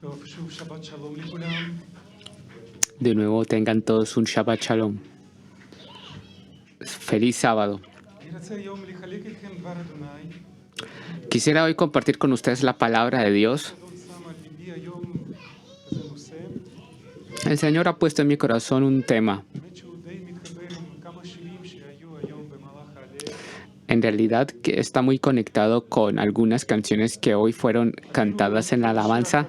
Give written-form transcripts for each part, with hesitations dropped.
טוב, שוב שבת שלום לכולם. De nuevo tengan todos un Shabbat Shalom. Feliz sábado. אני רוצה היום לחלק איתכם דבר אדוני. Quisiera hoy compartir con ustedes la palabra de Dios. אדון שם על ליבי היום כזה נושא. El Señor ha puesto en mi corazón un tema. האמת שהוא די מתחבר עם כמה שירים שהיו היום במהלך העליה. En realidad que está muy conectado con algunas canciones que hoy fueron cantadas en la alabanza.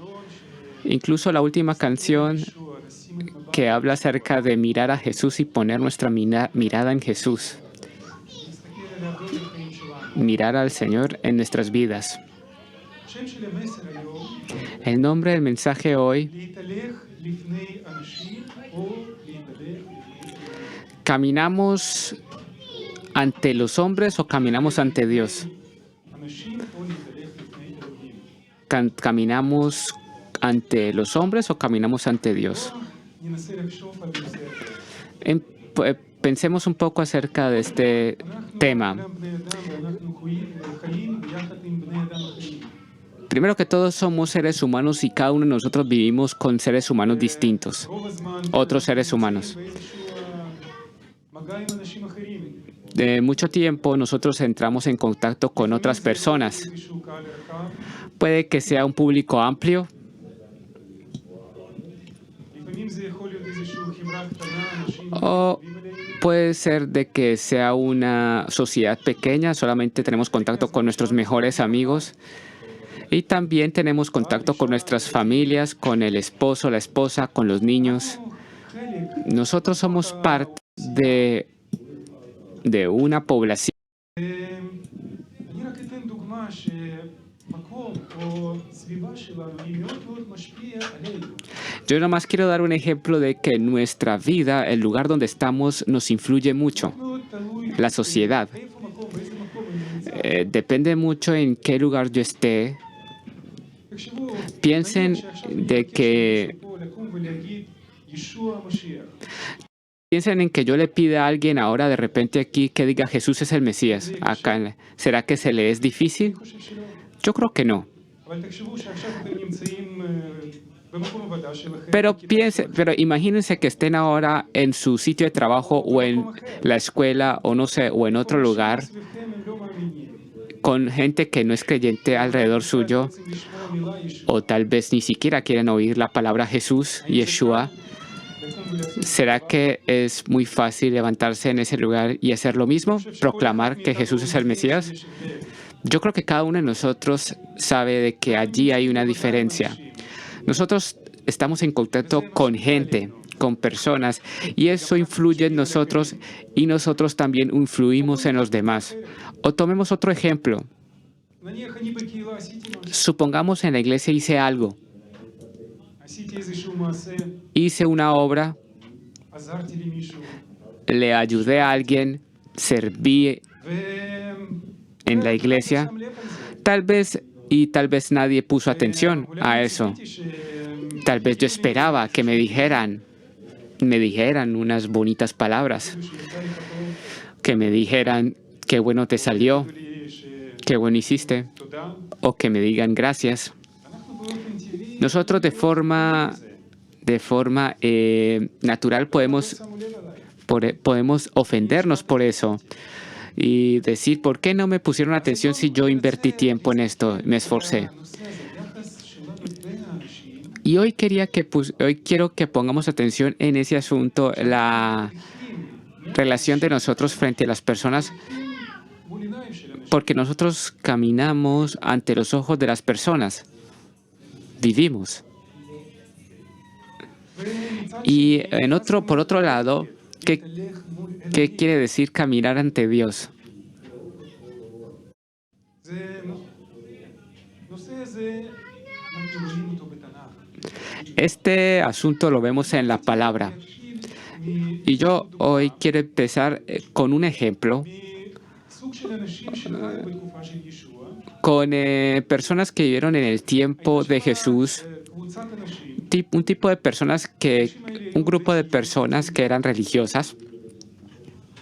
Incluso la última canción ישוע, לשים את מבט, que habla acerca de mirar a Jesús y poner nuestra mirada en Jesús. להסתכל על האדון בחיים שלנו. Mirar al Señor en nuestras vidas. השם של המסר היום, El nombre del mensaje hoy, להתהלך לפני אנשים או להתהלך לפני אלוהים. ¿caminamos ante los hombres o caminamos ante Dios? אנשים או להתהלך לפני אלוהים. ¿Caminamos ante los hombres o caminamos ante Dios? ננסה לחשוב על נושא הזה. Pensemos un poco acerca de este tema. אנחנו בני אדם ואנחנו חיים ביחד עם בני אדם אחרים. Primero que todo, somos seres humanos y cada uno de nosotros vivimos con seres humanos distintos, רוב הזמן otros seres humanos. באיזשהו מגע עם אנשים אחרים. De mucho tiempo nosotros entramos en contacto con otras personas. איזשהו קהל רחב. Puede que sea un público amplio, לפעמים זה יכול להיות איזשהו חברה קטנה, אנשים o מתקרבים אלינו. puede ser de que sea una sociedad pequeña, solamente tenemos contacto con nuestros mejores amigos. Y también tenemos contacto con nuestras familias, con el esposo, la esposa, con los niños. חלק. Nosotros somos parte de una población. אני רק אתן דוגמה שמקום או סביבה שלנו היא מאוד מאוד משפיע עלינו. Yo nomás quiero dar un ejemplo de que nuestra vida, el lugar donde estamos, nos influye mucho. מאוד תלוי La sociedad. באיפה מקום, באיזה מקום אני נמצא. Depende mucho en qué lugar yo esté. תחשבו, Piensen נניח שעכשיו de אני que- מבקש פה לקום ולהגיד ישוע המשיח. Piensen en que yo le pida a alguien ahora de repente aquí que diga Jesús es el Mesías. ¿Será que se le es difícil? אני חושב שלא. Yo creo que no. אבל תחשבו שעכשיו אתם נמצאים במקום עבודה שלכם. Pero imagínense que estén ahora en su sitio de trabajo o en la escuela o no sé, o en otro lugar סביבכם הם לא מאמינים. con gente que no es creyente alrededor suyo, רוצים לשמוע מילה ישוע. o tal vez ni siquiera quieren oír la palabra Jesús, Yeshua. לקום ולעשות ¿Será que es muy fácil levantarse en ese lugar y hacer lo mismo? ¿Proclamar que Jesús es el Mesías? Yo creo que cada uno de nosotros sabe de que allí hay una diferencia. Nosotros estamos en contacto con gente, con personas, y eso influye en nosotros y nosotros también influimos en los demás. O tomemos otro ejemplo. נניח אני בקהילה עשיתי משהו, Supongamos en la iglesia hice algo, עשיתי איזשהו מעשה, hice una obra, עזרתי למישהו, le ayudé a alguien, serví en la iglesia. שם לב על זה. Tal vez nadie puso atención אולי a אני eso. ציפיתי ש- Tal vez yo esperaba que me dijeran unas bonitas palabras, שיצא לי טוב, que me dijeran qué bueno te salió, לי שתודה. qué bueno hiciste, o que me digan gracias. אנחנו באופן טבעי Nosotros de forma natural podemos שמו לב עליי. podemos ofendernos por eso y decir, ¿por qué no me pusieron atención si yo invertí tiempo en esto, me esforcé? הנושא הזה, יחס שלנו בין האנשים, Y hoy quiero que pongamos atención en ese asunto, la relación de nosotros frente a las personas, מול עיניים של אנשים. porque nosotros caminamos ante los ojos de las personas, vivimos. ומצד Y שני, por otro lado, ¿qué להתהלך מול ¿qué quiere decir caminar ante Dios? זה נושא הזה, אנחנו רואים אותו בתנ"ך. Este asunto lo vemos en la palabra. Y yo hoy quiero empezar con un ejemplo, מסוג של אנשים שחיו בתקופה של ישוע, con personas que vivieron en el tiempo de Jesús, קבוצת אנשים, un tipo de personas un grupo de personas que eran religiosas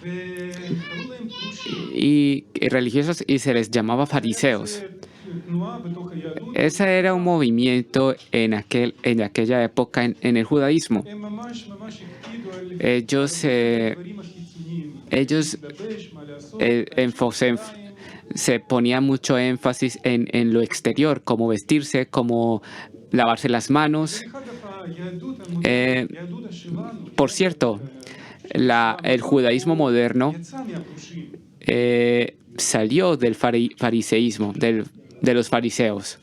וקראו להם פרושים. y religiosas y se les llamaba fariseos. זה Ese era un movimiento en aquella época en el judaísmo. Ellos se ponían mucho énfasis en lo exterior, como vestirse, como lavarse las manos. Por cierto, el judaísmo moderno salió del fariseísmo, de los fariseos.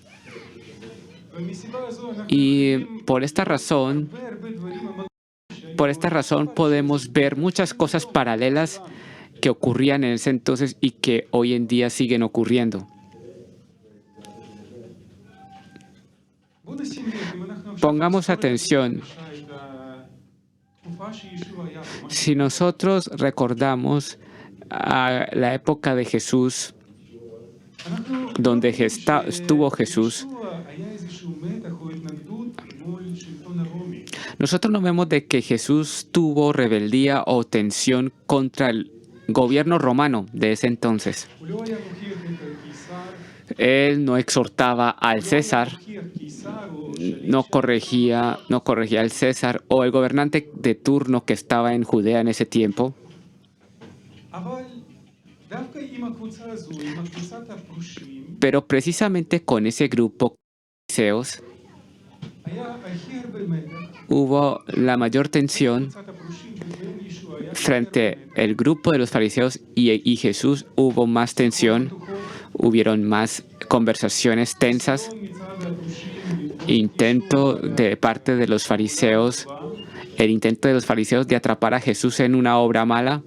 Y por esta razón podemos ver muchas cosas paralelas que ocurrían en ese entonces y que hoy en día siguen ocurriendo. Pongamos atención. Si nosotros recordamos a la época de Jesús, donde estuvo Jesús, nosotros no vemos de que Jesús tuvo rebeldía o tensión contra el gobierno romano de ese entonces. Él no exhortaba al César, no corregía al César o el gobernante de turno que estaba en Judea en ese tiempo. Pero precisamente con ese grupo de fariseos hubo la mayor tensión frente al grupo de los fariseos y Jesús. Hubo más tensión, hubieron más conversaciones tensas, intento de parte de los fariseos, el intento de los fariseos de atrapar a Jesús en una obra mala.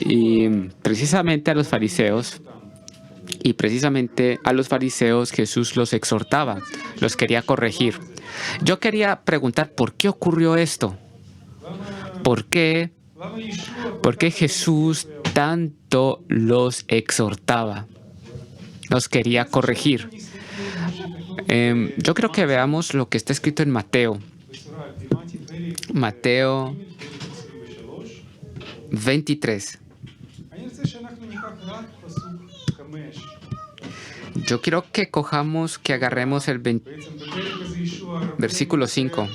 Y precisamente a los fariseos Jesús los exhortaba, los quería corregir. Yo quería preguntar, ¿por qué ocurrió esto? ¿Por qué Jesús tanto los exhortaba? Los quería corregir. Yo creo que veamos lo que está escrito en Mateo. Mateo 23. Yo quiero que agarremos el versículo 5.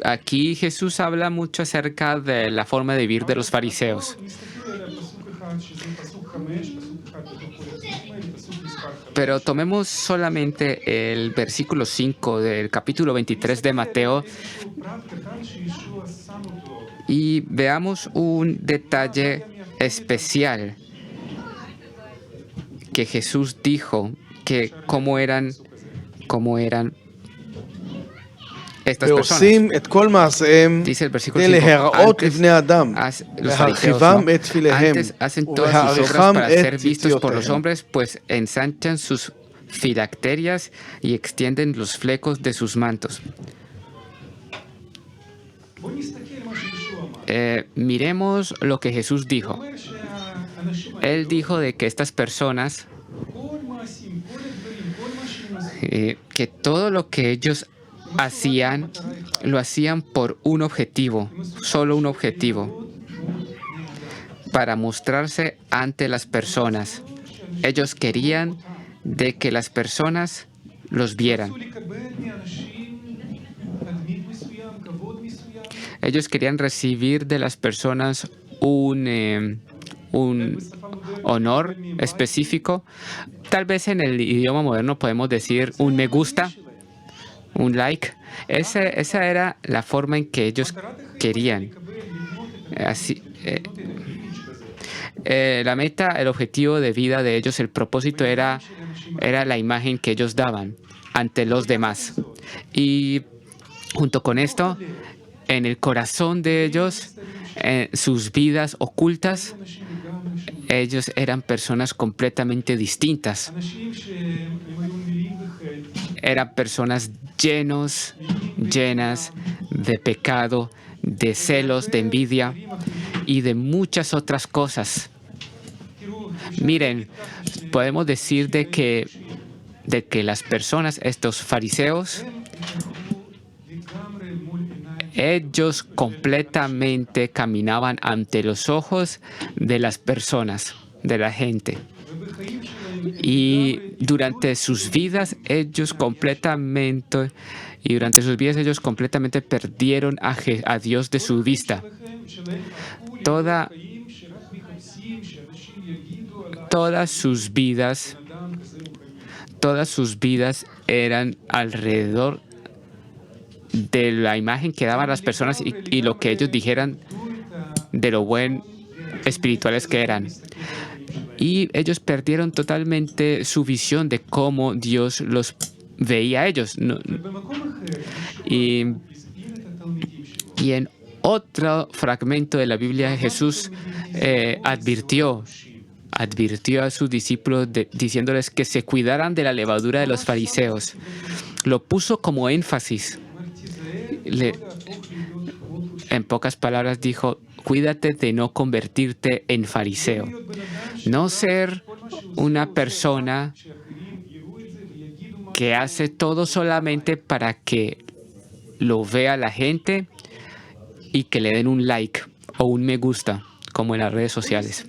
Aquí Jesús habla mucho acerca de la forma de vivir de los fariseos. Pero tomemos solamente el versículo 5 del capítulo 23 de Mateo y veamos un detalle especial que Jesús dijo, que cómo eran estas personas. Dice el versículo 5, los fariseos, antes hacen todas sus obras para ser vistos por los hombres, pues ensanchan sus filacterias y extienden los flecos de sus mantos. Miremos lo que Jesús dijo. Él dijo de que estas personas, que todo lo que ellos hacían, lo hacían por un objetivo, solo un objetivo, para mostrarse ante las personas. Ellos querían de que las personas los vieran. Ellos querían recibir de las personas un honor específico. Tal vez en el idioma moderno podemos decir un me gusta, un like. Esa era la forma en que ellos querían. Así, la meta, el objetivo de vida de ellos, el propósito era la imagen que ellos daban ante los demás. Y junto con esto, en el corazón de ellos, sus vidas ocultas, ellos eran personas completamente distintas. Eran personas llenas de pecado, de celos, de envidia y de muchas otras cosas. Miren, podemos decir de que las personas, estos fariseos, ellos completamente caminaban ante los ojos de las personas, de la gente. Y durante sus vidas ellos completamente perdieron a Dios de su vista. Todas sus vidas eran alrededor de la imagen que daban las personas y lo que ellos dijeran de lo buen espirituales que eran. Y ellos perdieron totalmente su visión de cómo Dios los veía a ellos. Y en otro fragmento de la Biblia, Jesús advirtió a sus discípulos diciéndoles que se cuidaran de la levadura de los fariseos. Lo puso como énfasis. En pocas palabras dijo: cuídate de no convertirte en fariseo. No ser una persona que hace todo solamente para que lo vea la gente y que le den un like o un me gusta, como en las redes sociales.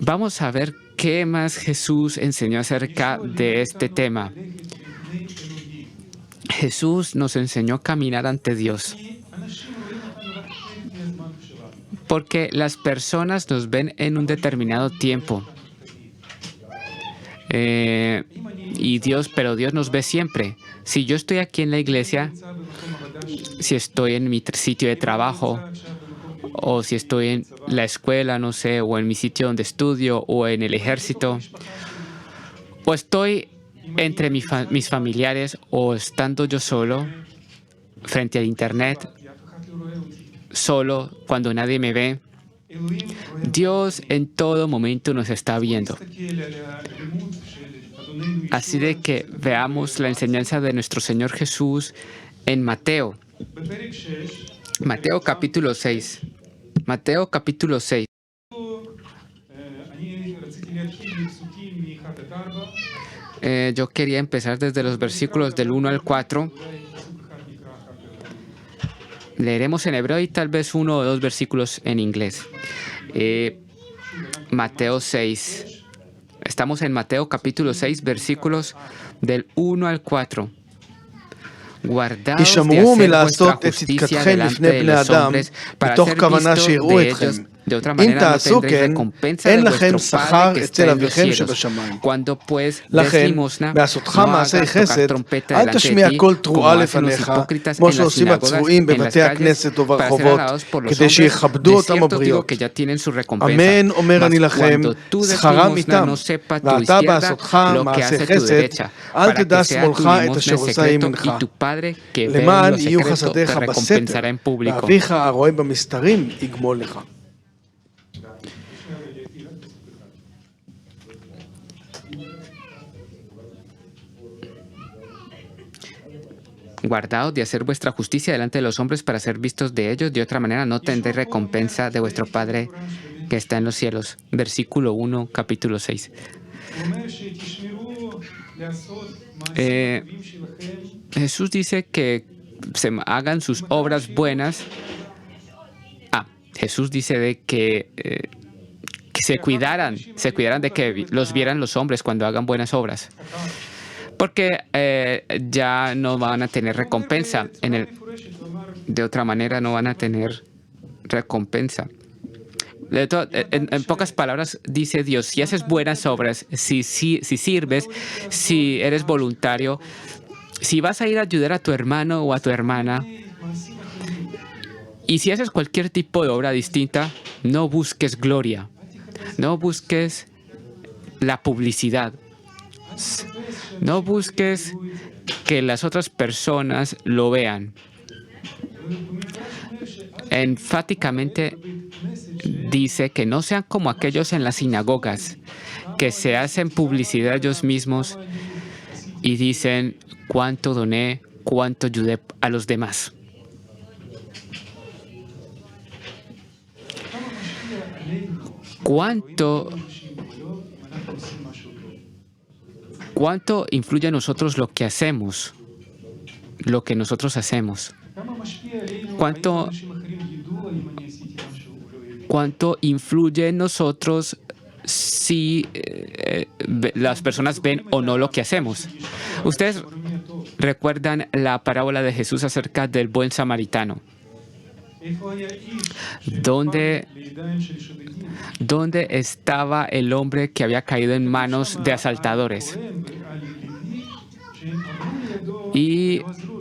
Vamos a ver qué más Jesús enseñó acerca de este tema. Jesús nos enseñó a caminar ante Dios. Porque las personas nos ven en un determinado tiempo. Pero Dios nos ve siempre. Si yo estoy aquí en la iglesia, si estoy en mi sitio de trabajo, o si estoy en la escuela, no sé, o en mi sitio donde estudio, o en el ejército, o estoy entre mis familiares, o estando yo solo, frente al internet, solo, cuando nadie me ve, Dios en todo momento nos está viendo. Así de que veamos la enseñanza de nuestro Señor Jesús en Mateo. Mateo capítulo 6. Mateo capítulo 6. Yo quería empezar desde los versículos del 1 al 4. Leeremos en hebreo y tal vez 1 o 2 versículos en inglés. Mateo 6. Estamos en Mateo capítulo 6, versículos del 1 al 4. Guardaos de hacer vuestra justicia delante de los hombres para ser vistos de ellos. De otra manera no tendréis recompensa de vuestro Padre que está en los cielos. Cuando pues des limosna, no hagas tocar trompeta delante de ti, como hacen los hipócritas en las sinagogas y en las calles, para ser alabados por los hombres. De cierto digo que ya tienen su recompensa. Mas cuando tú des limosna, no sepa tu izquierda lo que hace tu derecha, para que sea tu limosna en secreto, y tu Padre que ve en lo secreto te recompensará en público. Guardaos de hacer vuestra justicia delante de los hombres para ser vistos de ellos, de otra manera no tendréis recompensa de vuestro Padre que está en los cielos. Versículo 1, capítulo 6. Jesús dice que se hagan sus obras buenas. Jesús dice de que se cuidaran de que los vieran los hombres cuando hagan buenas obras. Porque ya no van a tener recompensa. De otra manera no van a tener recompensa. En pocas palabras dice Dios: si haces buenas obras, si sirves, si eres voluntario, si vas a ir a ayudar a tu hermano o a tu hermana, y si haces cualquier tipo de obra distinta, no busques gloria, no busques la publicidad. No busques que las otras personas lo vean. Enfáticamente dice que no sean como aquellos en las sinagogas que se hacen publicidad ellos mismos y dicen cuánto doné, cuánto ayudé a los demás. ¿Cuánto influye en nosotros lo que hacemos? lo que nosotros hacemos. ¿Cuánto influye en nosotros si las personas ven o no lo que hacemos? Ustedes recuerdan la parábola de Jesús acerca del buen samaritano. ¿Dónde estaba el hombre que había caído en manos de asaltadores? Y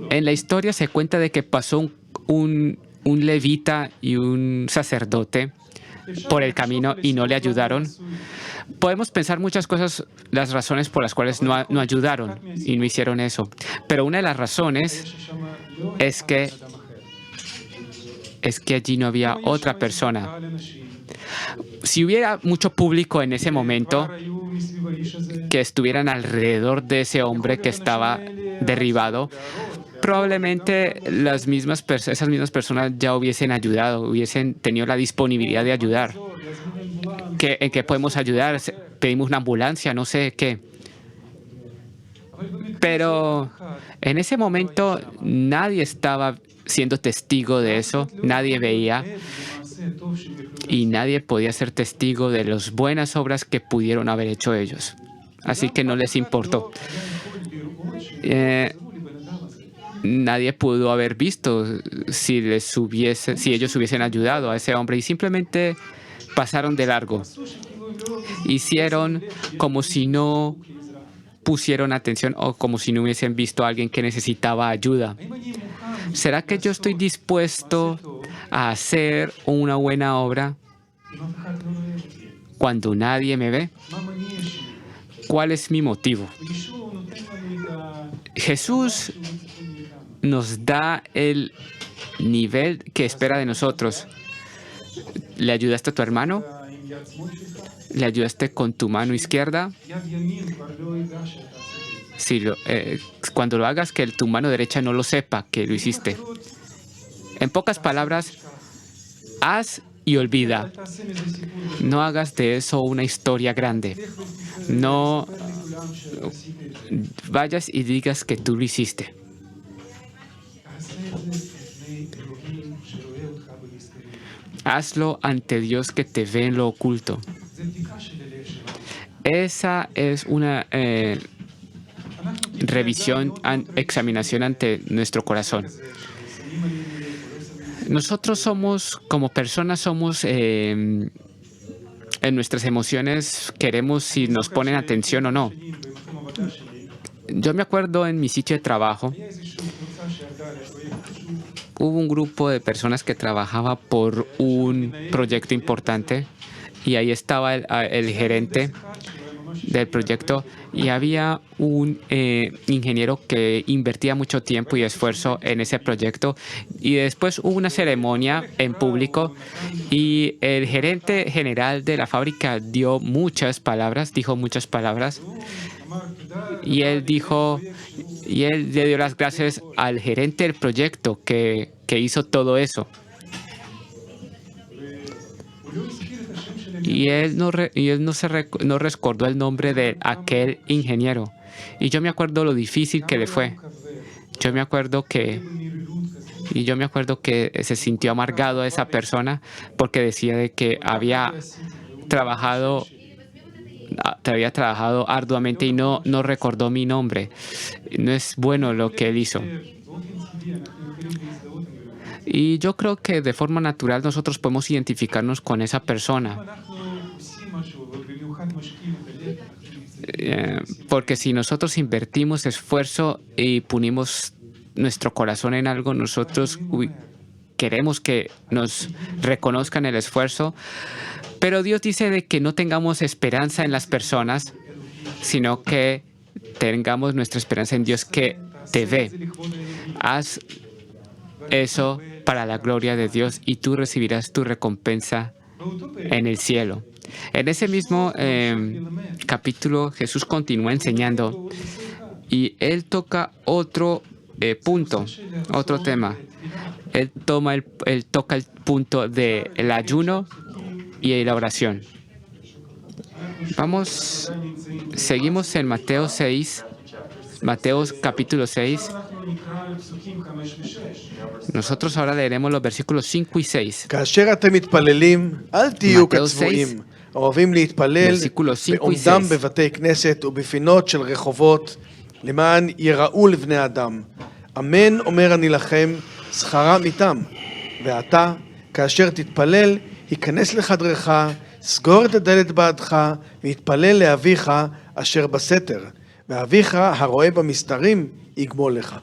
en la historia se cuenta de que pasó un levita y un sacerdote por el camino y no le ayudaron. Podemos pensar muchas cosas, las razones por las cuales no ayudaron y no hicieron eso. Pero una de las razones es que allí no había otra persona. Si hubiera mucho público en ese momento que estuvieran alrededor de ese hombre que estaba derribado, probablemente esas mismas personas ya hubiesen ayudado, hubiesen tenido la disponibilidad de ayudar. ¿En qué podemos ayudar? Pedimos una ambulancia, no sé qué. Pero en ese momento nadie estaba siendo testigo de eso, nadie veía y nadie podía ser testigo de las buenas obras que pudieron haber hecho ellos. Así que no les importó. Nadie pudo haber visto si ellos hubiesen ayudado a ese hombre y simplemente pasaron de largo. Hicieron como si no pusieron atención o como si no hubiesen visto a alguien que necesitaba ayuda. ¿Será que yo estoy dispuesto a hacer una buena obra cuando nadie me ve? ¿Cuál es mi motivo? Jesús nos da el nivel que espera de nosotros. ¿Le ayudaste a tu hermano? ¿Le ayudaste con tu mano izquierda? Cuando lo hagas, que tu mano derecha no lo sepa que lo hiciste. En pocas palabras, haz y olvida. No hagas de eso una historia grande. No vayas y digas que tú lo hiciste. Hazlo ante Dios que te ve en lo oculto. Esa es una revisión, examinación ante nuestro corazón. Nosotros como personas en nuestras emociones queremos si nos ponen atención o no. Yo me acuerdo en mi sitio de trabajo, hubo un grupo de personas que trabajaba por un proyecto importante y ahí estaba el gerente del proyecto y había un ingeniero que invertía mucho tiempo y esfuerzo en ese proyecto y después hubo una ceremonia en público y el gerente general de la fábrica dijo muchas palabras y él le dio las gracias al gerente del proyecto que hizo todo eso. Y él no recordó el nombre de aquel ingeniero. Y yo me acuerdo lo difícil que le fue. Yo me acuerdo que se sintió amargado a esa persona porque decía de que había trabajado arduamente y no recordó mi nombre. No es bueno lo que él hizo. Y yo creo que de forma natural nosotros podemos identificarnos con esa persona. Porque si nosotros invertimos esfuerzo y punimos nuestro corazón en algo, nosotros queremos que nos reconozcan el esfuerzo. Pero Dios dice de que no tengamos esperanza en las personas, sino que tengamos nuestra esperanza en Dios que te ve. Haz eso para la gloria de Dios y tú recibirás tu recompensa en el cielo. En ese mismo capítulo Jesús continúa enseñando y Él toca otro punto, otro tema. Él toca el punto del ayuno y la oración. Seguimos en Mateo 6 Mateo capítulo 6. עכשיו אנחנו נקרא על פסוקים 5 ו-6. Nosotros ahora leeremos los versículos 5 y 6. כאשר אתם מתפללים, אל תהיו מתאו כצבועים, אוהבים להתפלל versículos 5 y בעומדם 6. בבתי כנסת ובפינות של רחובות, למען יראו לבני אדם. אמן אומר אני לכם, שכרם איתם. ואתה, כאשר תתפלל, היכנס לחדרך, סגור את הדלת בעדך, והתפלל לאביך אשר בסתר. ואביך הרואה במסתרים, יגמול לך.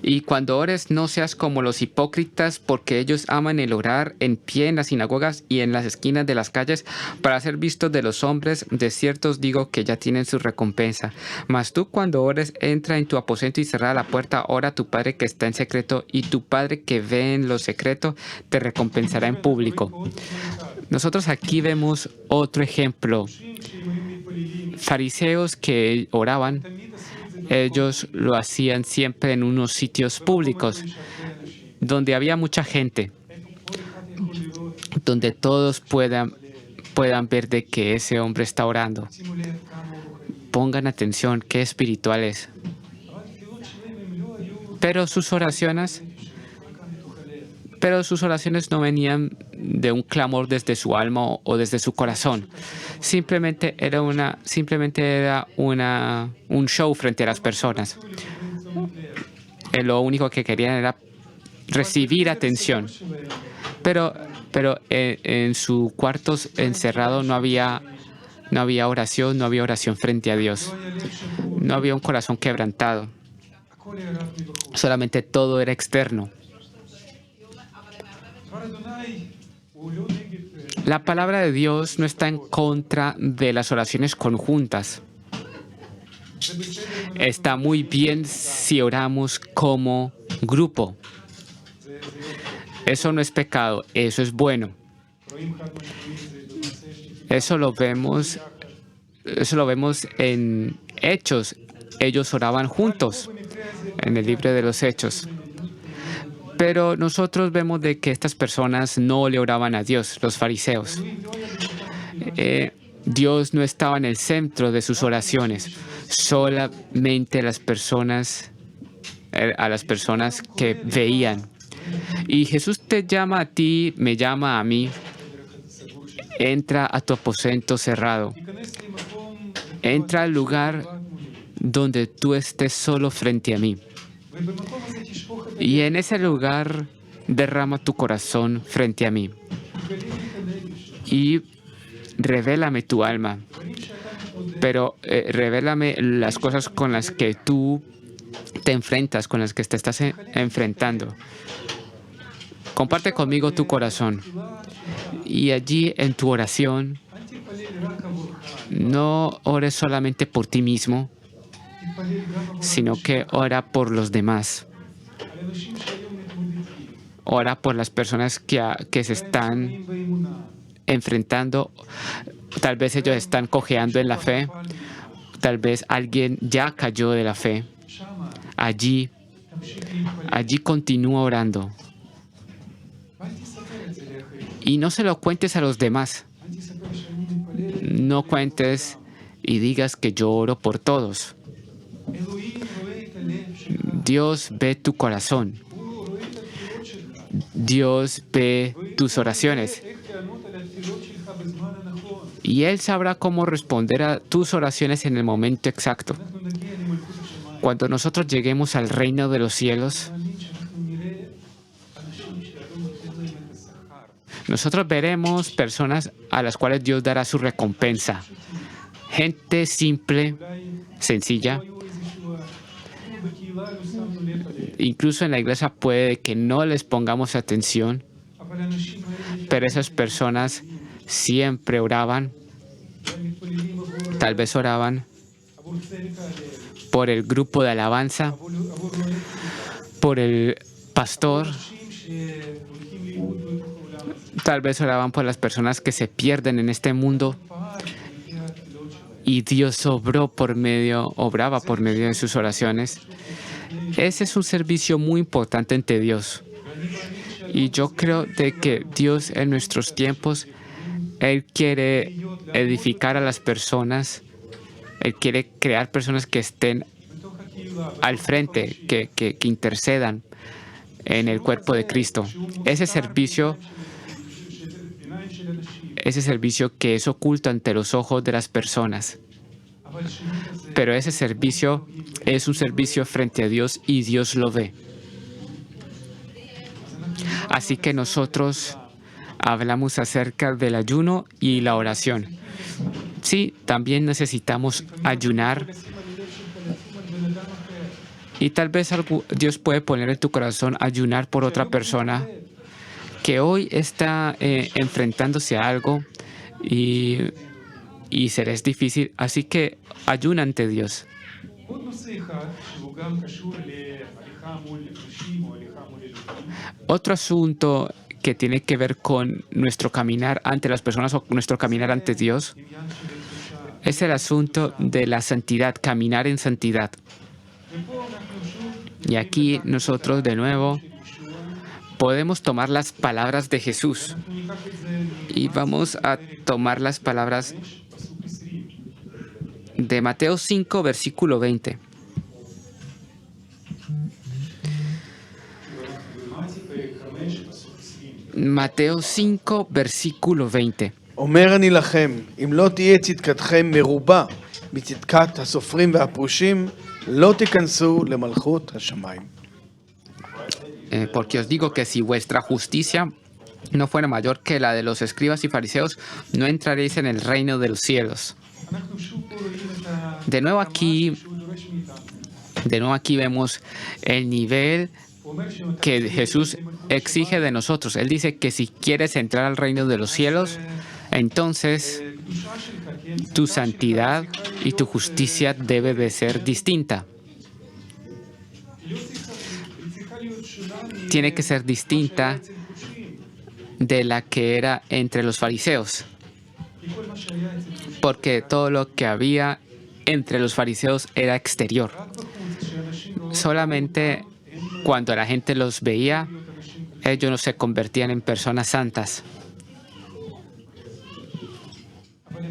Y cuando ores, no seas como los hipócritas, porque ellos aman el orar en pie en las sinagogas y en las esquinas de las calles para ser vistos de los hombres. De cierto os digo que ya tienen su recompensa. Mas tú, cuando ores, entra en tu aposento y cerrada la puerta, ora a tu Padre que está en secreto, y tu Padre que ve en lo secreto te recompensará en público. Nosotros aquí vemos otro ejemplo. Fariseos que oraban, ellos lo hacían siempre en unos sitios públicos, donde había mucha gente, donde todos puedan ver de que ese hombre está orando. Pongan atención, qué espiritual es. Pero sus oraciones no venían de un clamor desde su alma o desde su corazón. Simplemente era un show frente a las personas. Lo único que querían era recibir atención. Pero en su cuarto encerrado no había oración, no había oración frente a Dios. No había un corazón quebrantado. Solamente todo era externo. La palabra de Dios no está en contra de las oraciones conjuntas. Está muy bien si oramos como grupo. Eso no es pecado, eso es bueno. Eso lo vemos en Hechos. Ellos oraban juntos en el libro de los Hechos. Pero nosotros vemos de que estas personas no le oraban a Dios, los fariseos. Dios no estaba en el centro de sus oraciones, solamente a las personas que veían. Y Jesús te llama a ti, me llama a mí. Entra a tu aposento cerrado. Entra al lugar donde tú estés solo frente a mí. Y en ese lugar derrama tu corazón frente a mí. Y revélame tu alma. Pero revélame las cosas con las que tú te enfrentas, con las que te estás enfrentando. Comparte conmigo tu corazón. Y allí en tu oración, no ores solamente por ti mismo, sino que ora por los demás. Ora por las personas que se están enfrentando. Tal vez ellos están cojeando en la fe. Tal vez alguien ya cayó de la fe. Allí continúa orando. Y no se lo cuentes a los demás. No cuentes y digas que yo oro por todos. Dios ve tu corazón. Dios ve tus oraciones. Y Él sabrá cómo responder a tus oraciones en el momento exacto. Cuando nosotros lleguemos al reino de los cielos, nosotros veremos personas a las cuales Dios dará su recompensa. Gente simple, sencilla. Incluso en la iglesia puede que no les pongamos atención, pero esas personas siempre oraban. Tal vez oraban por el grupo de alabanza, por el pastor. Tal vez oraban por las personas que se pierden en este mundo. Y Dios obraba por medio de sus oraciones. Ese es un servicio muy importante ante Dios. Y yo creo de que Dios en nuestros tiempos, Él quiere edificar a las personas Él quiere crear personas que estén בתוך הקהילה, al frente, que intercedan en el cuerpo de Cristo. Ese servicio que es oculto ante los ojos de las personas. Pero ese servicio es un servicio frente a Dios y Dios lo ve. Así que nosotros hablamos acerca del ayuno y la oración. Sí, también necesitamos ayunar. Y tal vez Dios puede poner en tu corazón ayunar por otra persona que hoy está enfrentándose a algo y se les difícil. Así que ayuna ante Dios. עוד נושא אחד שהוא גם קשור להליכה מול נשים או הליכה מול אלוהים. Otro asunto que tiene que ver con nuestro caminar ante las personas o nuestro caminar ante Dios עניין של קדושה. es el asunto de la santidad, caminar en santidad. ופה אנחנו שוב Y aquí nosotros de nuevo podemos tomar las palabras de Jesús אנחנו ניקח את זה y vamos a tomar las palabras פסוק 20. de Mateo 5, versículo 20. פרק 5, פסוק 20. Mateo 5, versículo 20. אומר אני לכם, אם לא תהיה צדקתכם מרובה בצדקת הסופרים והפרושים, לא תיכנסו למלכות השמיים. Porque os digo que si vuestra justicia no fuera mayor que la de los escribas y fariseos, no entraréis en el reino de los cielos. אנחנו שוב פה רואים את ה... De nuevo aquí, שהוא דורש מאיתנו. de nuevo aquí vemos el nivel הוא אומר שאם que Jesús exige de nosotros. Él dice que si quieres entrar al reino de los cielos, entonces קדושה שלך, כן? tu santidad y tu justicia debe de ser distinta. היא צריכה להיות שונה Tiene que ser distinta אצל פרושים. de la que era entre los fariseos. כי כל מה שהיה אצל פרושים, Porque todo lo que había entre los fariseos era exterior. רק בחוץ, כשאנשים רואים Solamente cuando la gente los veía, להיות אנשים, ellos no se convertían en personas santas. אבל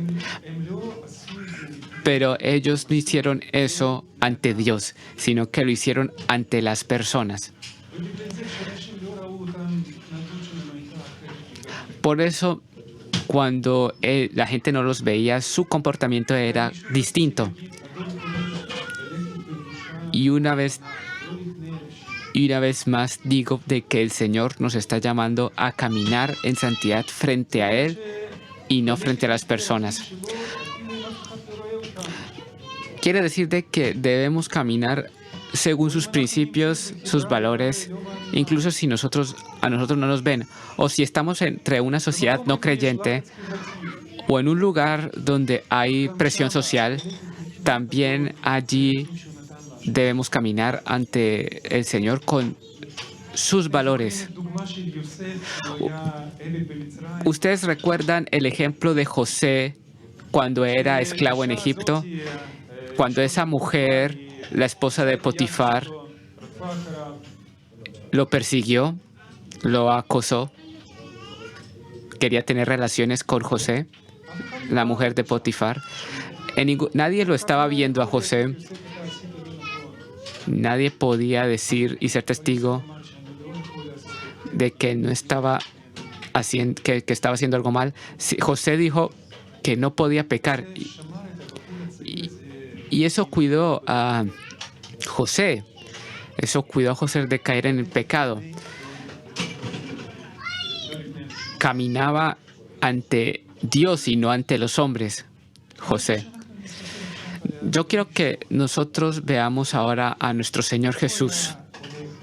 הם לא עשו את זה לפני. Pero ellos no hicieron eso ante Dios, sino que lo hicieron ante las personas. ובגלל זה כשאנשים לא ראו אותם, ההתנהגות שלהם הייתה אחרת. Por eso, cuando la gente no los veía, su comportamiento era distinto. Y una vez más digo de que el Señor nos está llamando a caminar en santidad frente a Él y no frente a las personas. Quiere decir de que debemos caminar según sus principios, sus valores, incluso si a nosotros no nos ven, o si estamos entre una sociedad no creyente o en un lugar donde hay presión social, también allí debemos caminar ante el Señor con sus valores. דוגמה של יוסף, הוא היה עבד במצרים. ¿Ustedes recuerdan el ejemplo de José cuando era esclavo en Egipto? Cuando esa mujer, la esposa de Potifar, רדפה אחריו, lo persiguió, lo acosó, quería tener relaciones con José, la mujer de Potifar. Nadie lo estaba viendo a José. Nadie podía decir y ser testigo de que no estaba haciendo, que estaba haciendo algo mal. José dijo que no podía pecar. Y eso cuidó a José. Eso cuidó a José de caer en el pecado. Caminaba ante Dios y no ante los hombres, José. Yo quiero que nosotros veamos ahora a nuestro Señor Jesús.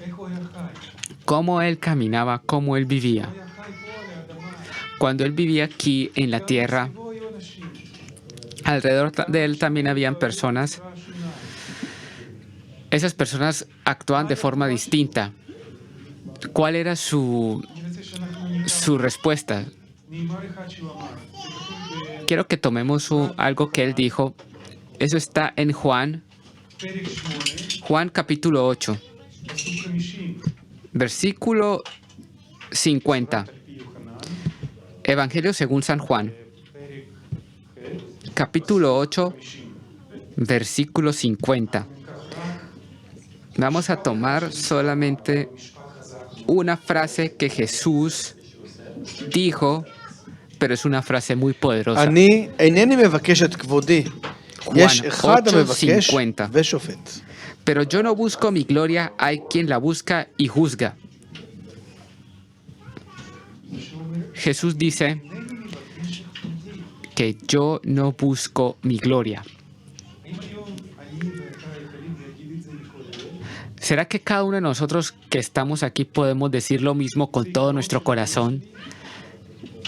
איך הוא היה חי? Cómo Él caminaba, cómo Él vivía. הוא היה חי פה על האדמה. Cuando Él vivía aquí en la tierra, סביבו היו אנשים. alrededor de Él también habían personas. בצורה שונה. Esas personas actuaban de forma distinta. ¿Cuál era su אני רוצה שאנחנו ניקח respuesta? נאמר אחד שהוא אמר, שכתוב Quiero que tomemos algo que Él dijo. Eso está en Juan, בפרק 8, Juan capítulo 8, פסוק 50, versículo 50. על פי יוחנן, Evangelio según San Juan, פרק ח', capítulo 8, 50. versículo 50. Vamos a tomar solamente una frase que Jesús dijo, pero es una frase muy poderosa. אני אינני מבקש את כבודי. יש אחד המבקש 8:50. ושופט. Pero yo no busco mi gloria, hay quien la busca y juzga. Jesús dice que yo no busco mi gloria. ¿Será que cada uno de nosotros que estamos aquí podemos decir lo mismo con todo nuestro corazón?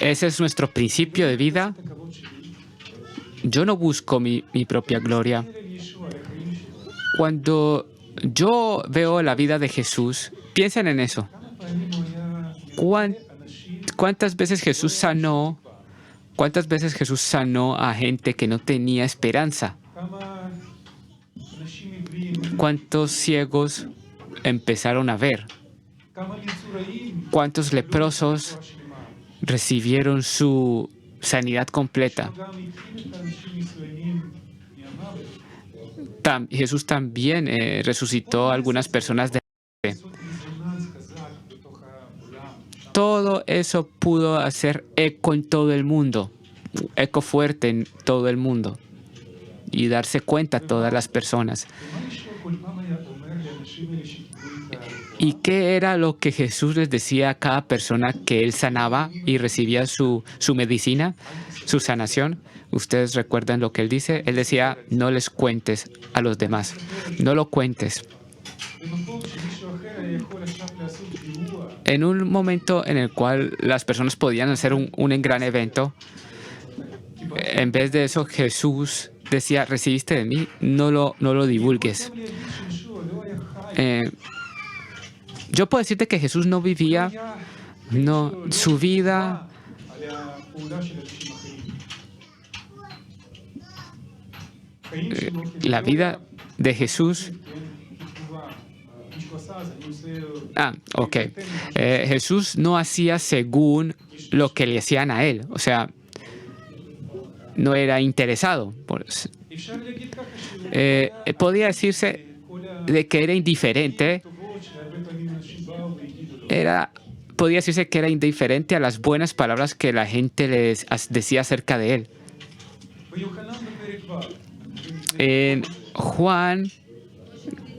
Ese es nuestro principio de vida. Yo no busco mi propia gloria. Cuando yo veo la vida de Jesús, piensen en eso. ¿Cuántas veces Jesús sanó? ¿Cuántas veces Jesús sanó a gente que no tenía esperanza? ¿Cuántos ciegos empezaron a ver? ¿Cuántos leprosos recibieron su sanidad completa? Jesús también resucitó a algunas personas de la muerte. Todo eso pudo hacer eco en todo el mundo, eco fuerte en todo el mundo, y darse cuenta a todas las personas. ¿Y qué era lo que Jesús les decía a cada persona que él sanaba y recibía su medicina, su sanación? Ustedes recuerdan lo que él dice. Él decía, no les cuentes a los demás, no lo cuentes. En un momento en el cual las personas podían hacer un gran evento, en vez de eso Jesús decía, recibiste de mí, no lo divulgues. Yo puedo decirte que Jesús no vivía, su vida la vida de Jesús. Ok. Jesús no hacía según lo que le hacían a él. O sea, no era interesado. Podía decirse de que era indiferente. Podía decirse que era indiferente a las buenas palabras que la gente les decía acerca de él. En Juan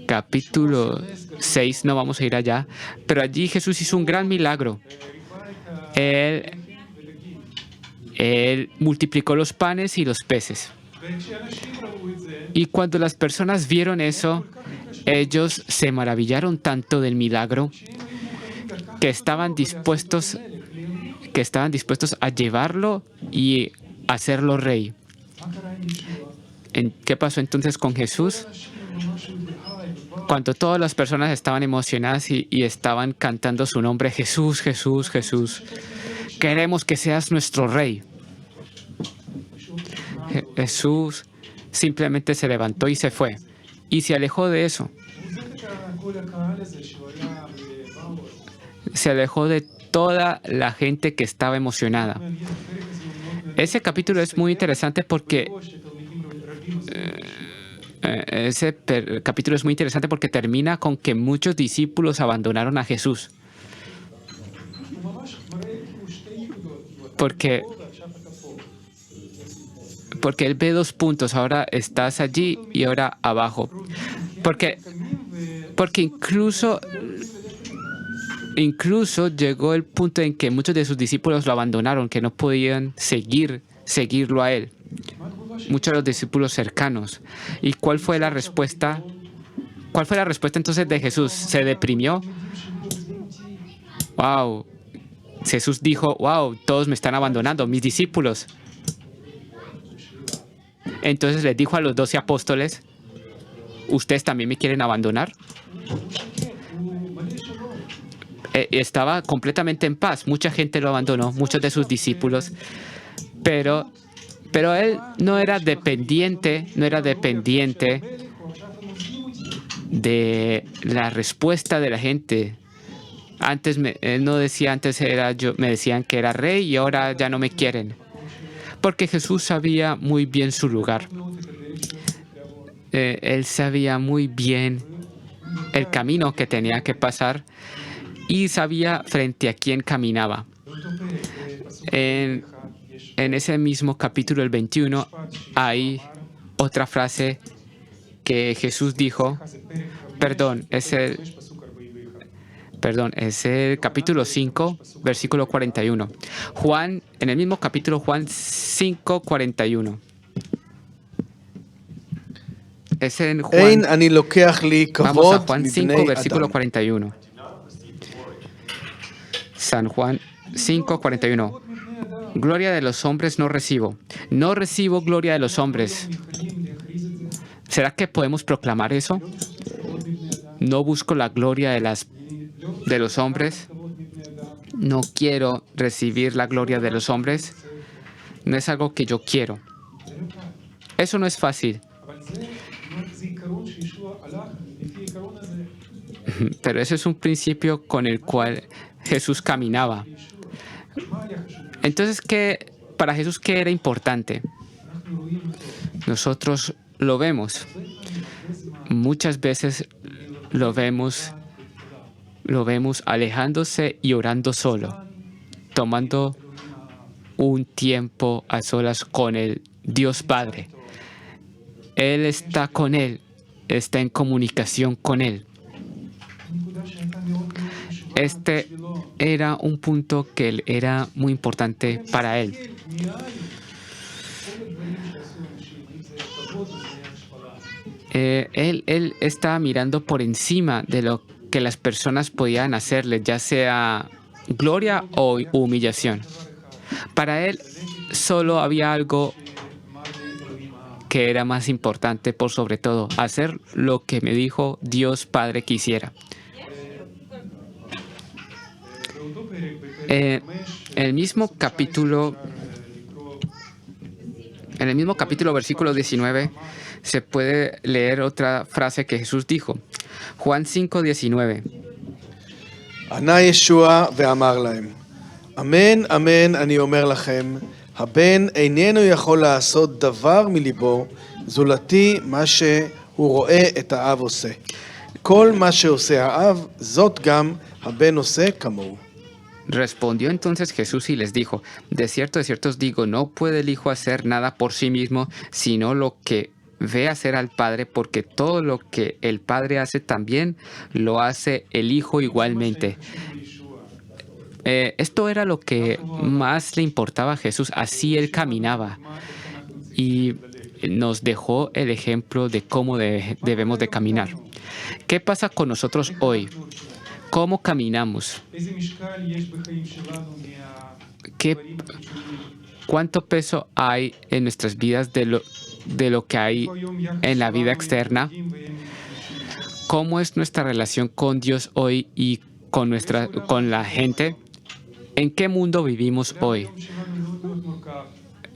capítulo 6, no vamos a ir allá, pero allí Jesús hizo un gran milagro. Él multiplicó los panes y los peces. Y cuando las personas vieron eso, ellos se maravillaron tanto del milagro que estaban dispuestos a llevarlo y hacerlo rey. ¿Qué pasó entonces con Jesús? Cuando todas las personas estaban emocionadas y estaban cantando su nombre, Jesús, Jesús, Jesús, queremos que seas nuestro rey. Jesús simplemente se levantó y se fue. Y se alejó de eso. Se alejó de toda la gente que estaba emocionada. Ese capítulo es muy interesante porque termina con que muchos discípulos abandonaron a Jesús. Porque él ve dos puntos, ahora estás allí y ahora abajo. Porque incluso llegó el punto en que muchos de sus discípulos lo abandonaron, que no podían seguirlo a él. Muchos de los discípulos cercanos. ¿Y cuál fue la respuesta? ¿Cuál fue la respuesta entonces de Jesús? ¿Se deprimió? ¡Wow! Jesús dijo, ¡wow! Todos me están abandonando, mis discípulos. Entonces les dijo a los 12 apóstoles, ¿ustedes también me quieren abandonar? Estaba completamente en paz. Mucha gente lo abandonó, muchos de sus discípulos. Pero él no era dependiente de la respuesta de la gente. Él no decía, me decían que era rey y ahora ya no me quieren. Porque Jesús sabía muy bien su lugar. Él sabía muy bien el camino que tenía que pasar y sabía frente a quién caminaba. En ese mismo capítulo, el 21, hay otra frase que Jesús dijo, es el capítulo 5, versículo 41. En el mismo capítulo, Juan 5, 41. Es en Juan. אין אני לוקח לי Vamos a כבוד Juan 5, מבני versículo אדם. 41. San Juan 5, 41. Gloria de los hombres no recibo. No recibo gloria de los hombres. ¿Será que podemos proclamar eso? No busco la gloria de los hombres. No quiero recibir la gloria de los hombres. No es algo que yo quiero. Eso no es fácil. Pero ese es un principio con el cual Jesús caminaba. Entonces, para Jesús, ¿qué era importante? Nosotros lo vemos. Muchas veces lo vemos alejándose y orando solo, tomando un tiempo a solas con el Dios Padre. Él está con Él, está en comunicación con Él. Este era un punto que era muy importante para Él. Él estaba mirando por encima de lo que las personas podían hacerle, ya sea gloria o humillación. Para Él solo había algo que era más importante por sobre todo, hacer lo que me dijo Dios Padre que hiciera. En el mismo capítulo, versículo 19, se puede leer otra frase que Jesús dijo. Juan 5, 19. ענה ישוע ואמר להם, אמן אמן אני אומר לכם, הבן איננו יכול לעשות דבר מליבו, זולתי מה שהוא רואה את האב עושה. כל מה שעושה האב, זאת גם הבן עושה כמוהו. Respondió entonces Jesús y les dijo, de cierto os digo, no puede el Hijo hacer nada por sí mismo, sino lo que ve hacer al Padre, porque todo lo que el Padre hace también lo hace el Hijo igualmente. Esto era lo que más le importaba a Jesús, así Él caminaba y nos dejó el ejemplo de cómo debemos de caminar. ¿Qué pasa con nosotros hoy? ¿Cómo caminamos? ¿Cuánto peso hay en nuestras vidas de lo que hay en la vida externa? ¿Cómo es nuestra relación con Dios hoy y con la gente? ¿En qué mundo vivimos hoy?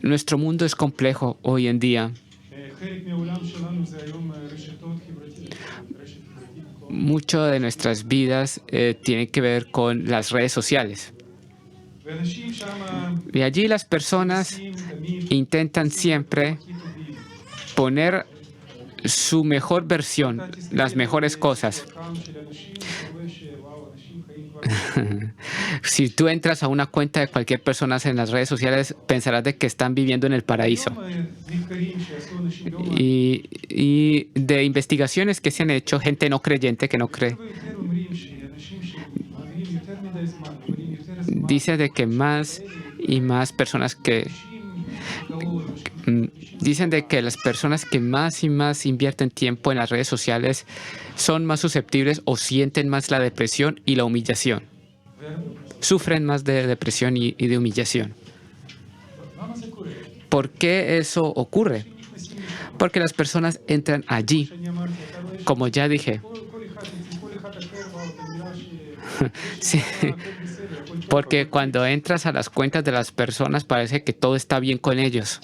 Nuestro mundo es complejo hoy en día. Mucho de nuestras vidas tiene que ver con las redes sociales. Y allí las personas intentan siempre poner su mejor versión, las mejores cosas. Si tú entras a una cuenta de cualquier persona en las redes sociales, pensarás de que están viviendo en el paraíso. Y de investigaciones que se han hecho, gente no creyente que no cree, dice de que más y más personas dicen de que las personas que más y más invierten tiempo en las redes sociales son más susceptibles o sienten más la depresión y la humillación. Sufren más de depresión y de humillación. ¿Por qué eso ocurre? Porque las personas entran allí, como ya dije. Sí. Porque cuando entras a las cuentas de las personas parece que todo está bien con ellos.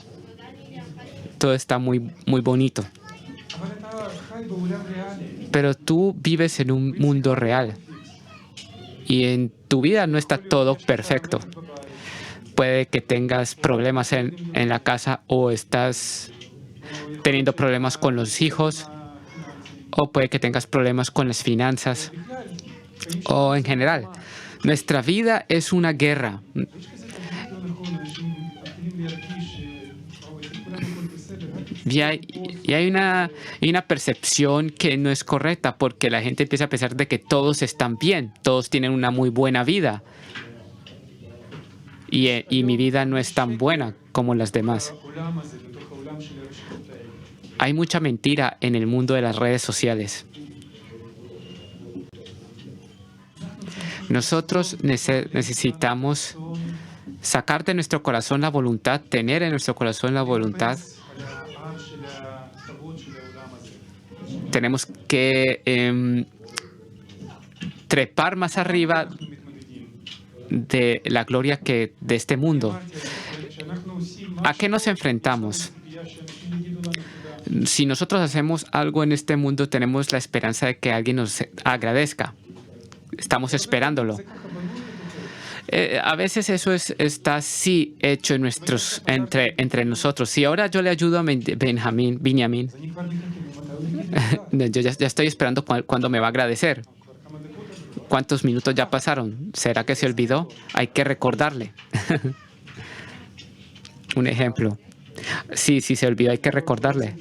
Todo está muy, muy bonito. Pero tú vives en un mundo real. Y en tu vida no está todo perfecto. Puede que tengas problemas en la casa o estás teniendo problemas con los hijos, o puede que tengas problemas con las finanzas, o en general. Nuestra vida es una guerra. Y hay una percepción que no es correcta, porque la gente empieza a pensar de que todos están bien, todos tienen una muy buena vida. Y mi vida no es tan buena como las demás. Hay mucha mentira en el mundo de las redes sociales. Nosotros necesitamos sacar de nuestro corazón la voluntad, tener en nuestro corazón la voluntad. Tenemos que trepar más arriba de la gloria de este mundo. ¿A qué nos enfrentamos? Si nosotros hacemos algo en este mundo, tenemos la esperanza de que alguien nos agradezca. Estamos esperándolo. A veces eso está así hecho entre nosotros. Si ahora yo le ayudo a Benjamín, yo ya estoy esperando cuándo me va a agradecer. ¿Cuántos minutos ya pasaron? ¿Será que se olvidó? Hay que recordarle. Un ejemplo. Sí, se olvidó, hay que recordarle.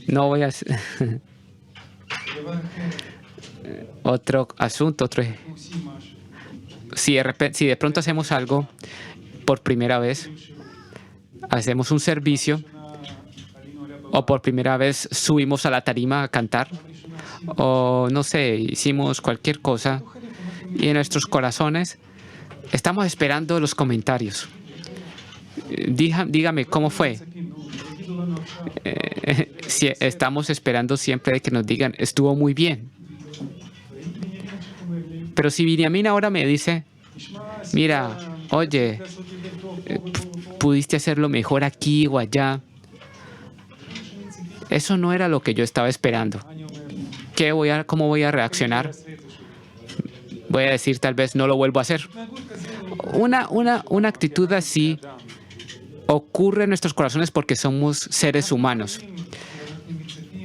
No voy a... Otro asunto, si de pronto hacemos algo por primera vez, hacemos un servicio, o por primera vez subimos a la tarima a cantar, o no sé, hicimos cualquier cosa, y en nuestros corazones estamos esperando los comentarios. Dígame cómo fue. Si estamos esperando siempre de que nos digan, estuvo muy bien. Pero si Benjamín ahora me dice, mira, oye, pudiste hacerlo mejor aquí o allá, eso no era lo que yo estaba esperando. ¿Cómo voy a reaccionar? Voy a decir, tal vez no lo vuelvo a hacer. Una actitud así ocurre en nuestros corazones porque somos seres humanos.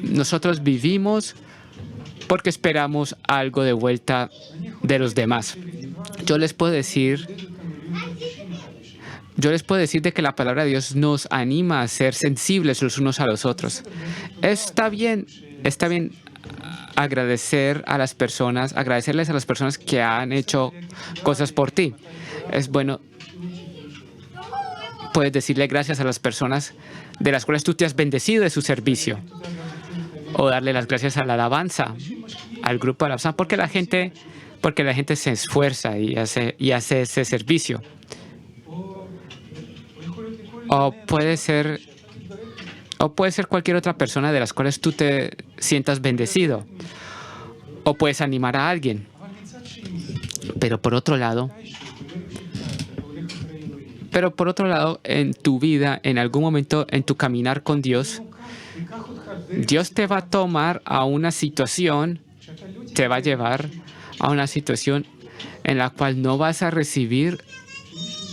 Nosotros vivimos porque esperamos algo de vuelta de los demás. Yo les puedo decir de que la palabra de Dios nos anima a ser sensibles los unos a los otros. Está bien agradecerles a las personas que han hecho cosas por ti. Es bueno, puedes decirle gracias a las personas de las cuales tú te has bendecido de su servicio. O darle las gracias a la alabanza, al grupo de alabanza, porque la gente se esfuerza y hace ese servicio. O puede ser cualquier otra persona de las cuales tú te sientas bendecido. O puedes animar a alguien. Pero por otro lado, en tu vida, en algún momento, en tu caminar con Dios, Dios te va a tomar a una situación, te va a llevar a una situación en la cual no vas a recibir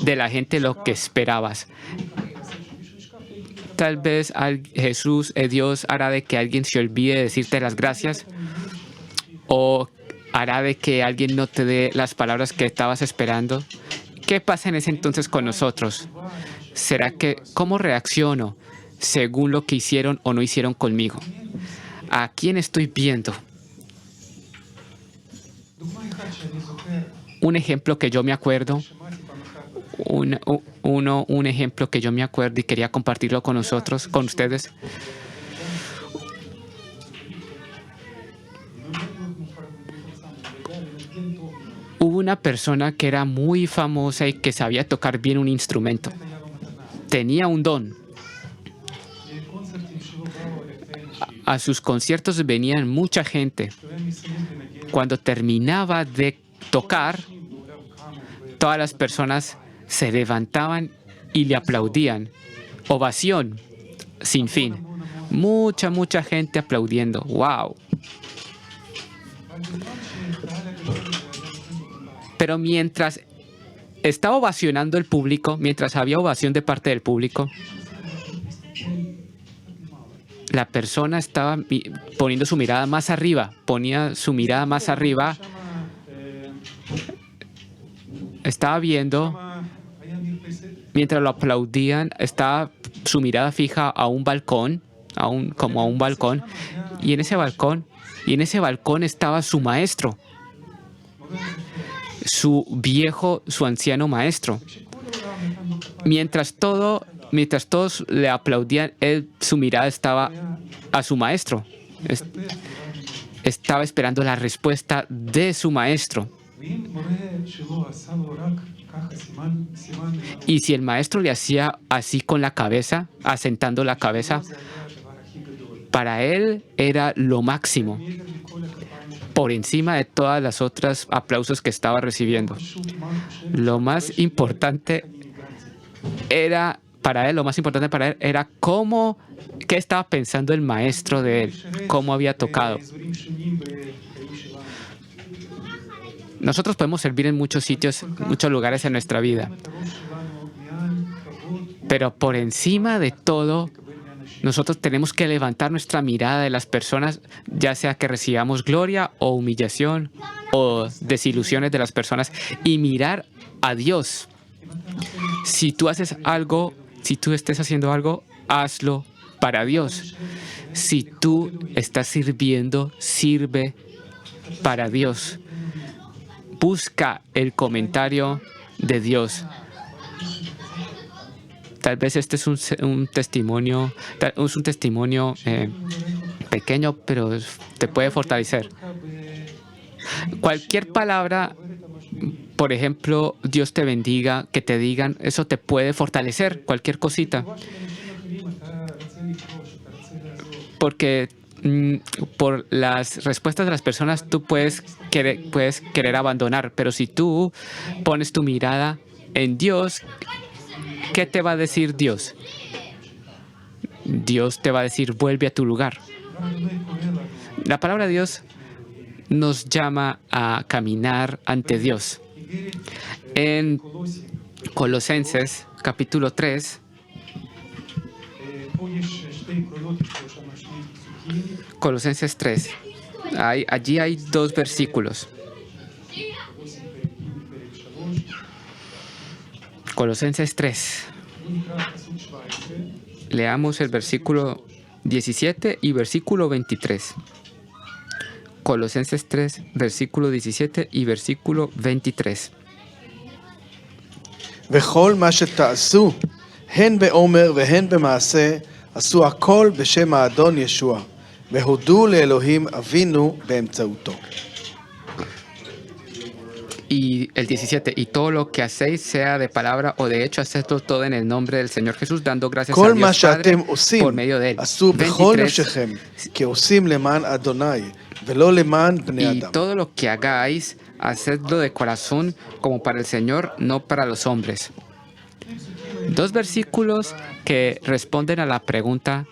de la gente lo que esperabas. Tal vez Dios hará de que alguien se olvide de decirte las gracias, o hará de que alguien no te dé las palabras que estabas esperando. ¿Qué pasa en ese entonces con nosotros? ¿Cómo reacciono según lo que hicieron o no hicieron conmigo? ¿A quién estoy viendo? Un ejemplo que yo me acuerdo, un ejemplo que yo me acuerdo y quería compartirlo con ustedes. Hubo una persona que era muy famosa y que sabía tocar bien un instrumento. Tenía un don. A sus conciertos venían mucha gente. Cuando terminaba de tocar, todas las personas se levantaban y le aplaudían. Ovación sin fin. Mucha gente aplaudiendo. ¡Wow! Pero mientras estaba ovacionando el público, mientras había ovación de parte del público, la persona estaba poniendo su mirada más arriba, ponía su mirada más arriba, estaba viendo, mientras lo aplaudían, estaba su mirada fija a un balcón, como a un balcón, y en ese balcón estaba su maestro, su anciano maestro. Mientras todos le aplaudían, su mirada estaba a su maestro. Estaba esperando la respuesta de su maestro. Y si el maestro le hacía así con la cabeza, asentando la cabeza, para él era lo máximo, por encima de todas las otras aplausos que estaba recibiendo. Lo más importante para él era qué estaba pensando el maestro de él, cómo había tocado. Nosotros podemos servir en muchos sitios, muchos lugares en nuestra vida. Pero por encima de todo, nosotros tenemos que levantar nuestra mirada de las personas, ya sea que recibamos gloria o humillación o desilusiones de las personas, y mirar a Dios. Si tú estés haciendo algo, hazlo para Dios. Si tú estás sirviendo, sirve para Dios. Busca el comentario de Dios. Tal vez este es un testimonio pequeño, pero te puede fortalecer. Cualquier palabra, por ejemplo, Dios te bendiga, que te digan, eso te puede fortalecer, cualquier cosita. Porque por las respuestas de las personas tú puedes querer abandonar, pero si tú pones tu mirada en Dios, ¿qué te va a decir Dios? Dios te va a decir, vuelve a tu lugar. La palabra de Dios nos llama a caminar ante Dios. En Colosenses, capítulo 3, Colosenses 3, allí hay 2 versículos. Colosenses 3. Leamos el versículo 17 y versículo 23. Colosenses 3, versículo 17 y versículo 23. וכל מה שתעשו, הן באומר והן במעשה, עשו הכל בשם האדון ישוע, והודו לאלוהים אבינו באמצעותו. Y el 17, y todo lo que hacéis, sea de palabra o de hecho, hacedlo todo en el nombre del Señor Jesús, dando gracias a Dios Padre por medio de él. 23. Y todo lo que hagáis, hacedlo de corazón como para el Señor, no para los hombres. 2 versículos que responden a la pregunta,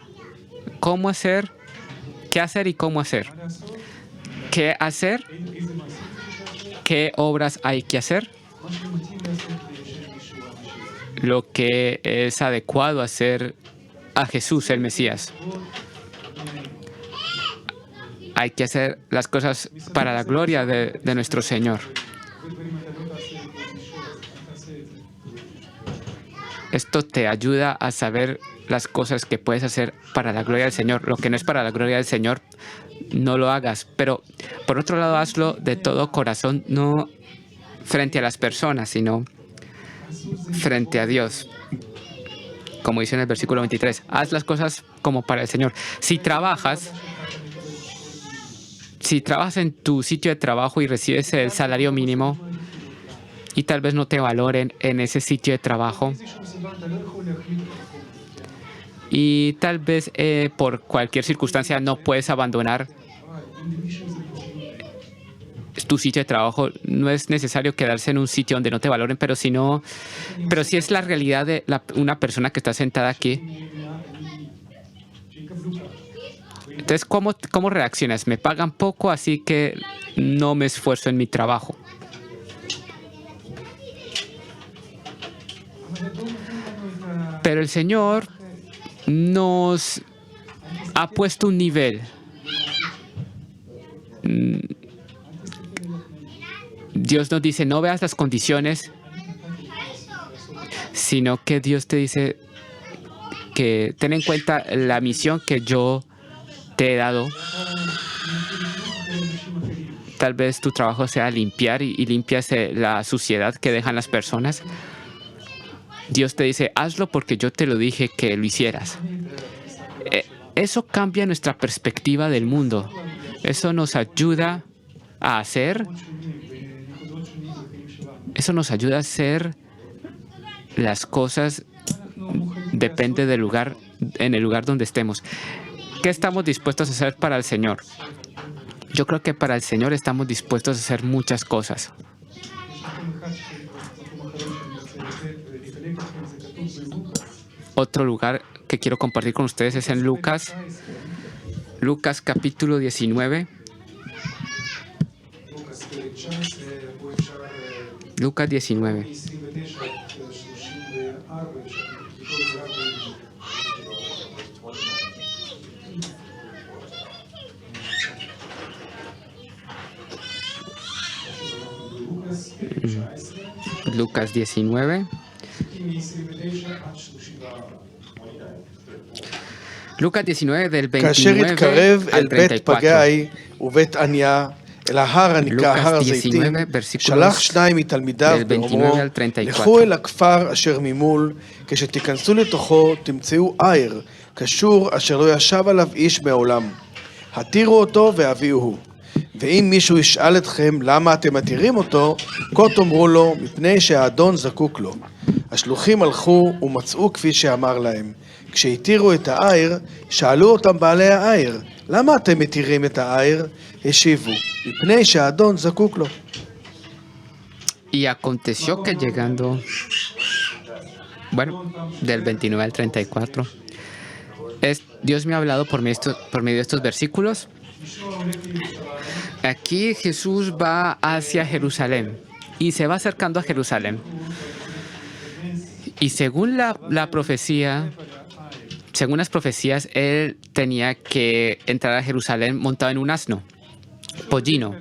¿cómo hacer? ¿Qué hacer y cómo hacer? ¿Qué hacer? ¿Qué obras hay que hacer? Lo que es adecuado hacer a Jesús, el Mesías. Hay que hacer las cosas para la gloria de nuestro Señor. Esto te ayuda a saber las cosas que puedes hacer para la gloria del Señor. Lo que no es para la gloria del Señor, no lo hagas. Pero, por otro lado, hazlo de todo corazón, no frente a las personas, sino frente a Dios. Como dice en el versículo 23, haz las cosas como para el Señor. Si trabajas en tu sitio de trabajo y recibes el salario mínimo y tal vez no te valoren en ese sitio de trabajo, y tal vez por cualquier circunstancia no puedes abandonar tu sitio de trabajo, no es necesario quedarse en un sitio donde no te valoren, pero si es la realidad de una persona que está sentada aquí. Entonces, ¿cómo reaccionas? Me pagan poco, así que no me esfuerzo en mi trabajo. Pero el Señor nos ha puesto un nivel. Dios nos dice, no veas las condiciones, sino que Dios te dice que ten en cuenta la misión que yo te he dado. Tal vez tu trabajo sea limpiar y limpias la suciedad que dejan las personas. Dios te dice, hazlo porque yo te lo dije que lo hicieras. Eso cambia nuestra perspectiva del mundo. Eso nos ayuda a hacer. Eso nos ayuda a hacer las cosas. Depende del lugar, en el lugar donde estemos. ¿Qué estamos dispuestos a hacer para el Señor? Yo creo que para el Señor estamos dispuestos a hacer muchas cosas. Otro lugar que quiero compartir con ustedes es en Lucas. Lucas capítulo 19. Lucas 19. Lucas 19. Lucas 19 del כאשר 29 התקרב אל al בית 34. פגאי ובית עניה, אל ההר הנקרא הר הזיתים, שלח שניים מתלמידיו באומרו, לכו אל הכפר אשר ממול, כשתיכנסו לתוכו תמצאו עיר, קשור אשר לא ישב עליו איש מעולם. התירו אותו והביאוהו. ואם מישהו ישאל אתכם למה אתם מתירים אותו, כה תאמרו לו, מפני שהאדון זקוק לו. השלוחים הלכו ומצאו כפי שאמר להם. כשהתירו את העיר, שאלו אותם בעלי העיר, למה אתם מתירים את העיר? השיבו, מפני שהאדון זקוק לו. Y aconteció que llegando, del 29 al 34, Dios me ha hablado por medio de estos versículos. Aquí Jesús va hacia Jerusalén y se va acercando a Jerusalén. Y según la profecía, según las profecías, él tenía que entrar a Jerusalén montado en un asno, pollino.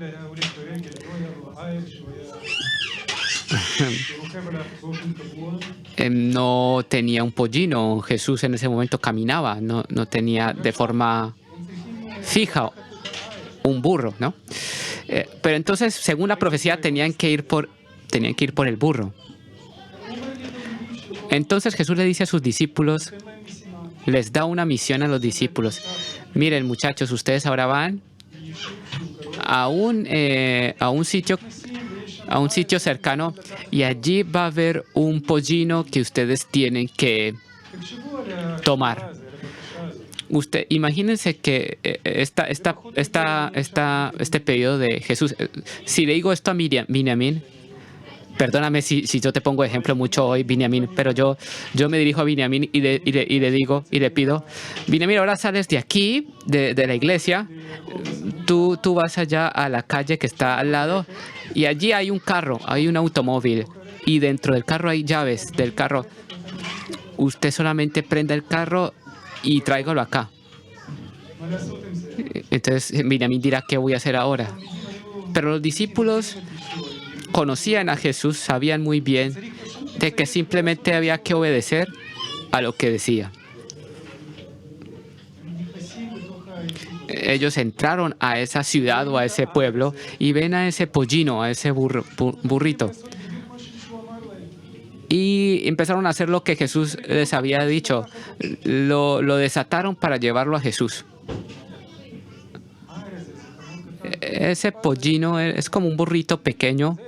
No tenía un pollino. Jesús en ese momento caminaba, no tenía de forma fija un burro, ¿no? Pero entonces, según la profecía, tenían que ir por el burro. Entonces Jesús le dice a sus discípulos, les da una misión a los discípulos. Miren, muchachos, ustedes ahora van a un sitio cercano y allí va a haber un pollino que ustedes tienen que tomar. Imagínense que este pedido de Jesús, si le digo esto a Binyamin, perdóname si yo te pongo ejemplo mucho hoy, Binyamin, pero yo me dirijo a Binyamin y le digo y le pido, Binyamin, ahora sales de aquí, de la iglesia, tú vas allá a la calle que está al lado y allí hay un carro, hay un automóvil y dentro del carro hay llaves del carro. Usted solamente prenda el carro y tráigalo acá. Entonces Binyamin dirá, ¿qué voy a hacer ahora? Pero los discípulos conocían a Jesús, sabían muy bien de que simplemente había que obedecer a lo que decía. Ellos entraron a esa ciudad o a ese pueblo y ven a ese pollino, a ese burrito. Y empezaron a hacer lo que Jesús les había dicho. Lo desataron para llevarlo a Jesús. Ese pollino es como un burrito pequeño.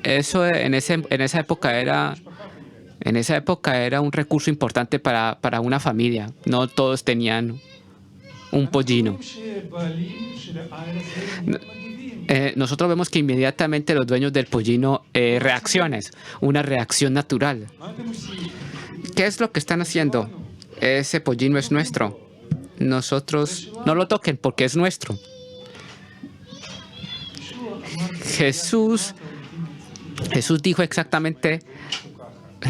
Eso en esa época era un recurso importante para una familia. No todos tenían un pollino. Nosotros vemos que inmediatamente los dueños del pollino reacciones, una reacción natural. ¿Qué es lo que están haciendo? Ese pollino es nuestro. Nosotros no lo toquen porque es nuestro. Jesús dijo exactamente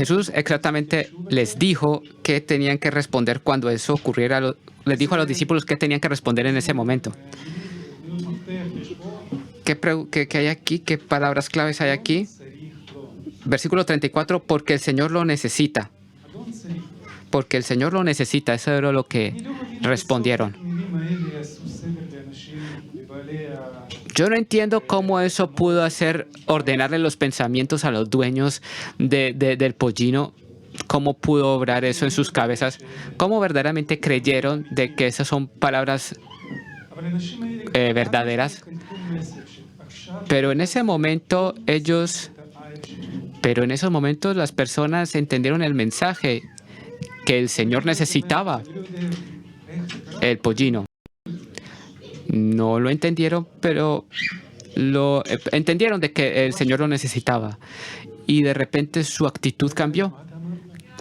Jesús exactamente les dijo qué tenían que responder cuando eso ocurriera. Les dijo a los discípulos qué tenían que responder en ese momento. ¿Qué hay aquí? ¿Qué palabras claves hay aquí? Versículo 34, porque el Señor lo necesita. Porque el Señor lo necesita. Eso era lo que respondieron. Yo no entiendo cómo eso pudo hacer ordenarle los pensamientos a los dueños del pollino. ¿Cómo pudo obrar eso en sus cabezas? ¿Cómo verdaderamente creyeron de que esas son palabras verdaderas? Pero en ese momento en esos momentos las personas entendieron el mensaje que el Señor necesitaba el pollino. No lo entendieron, pero lo entendieron de que el Señor lo necesitaba. Y de repente su actitud cambió.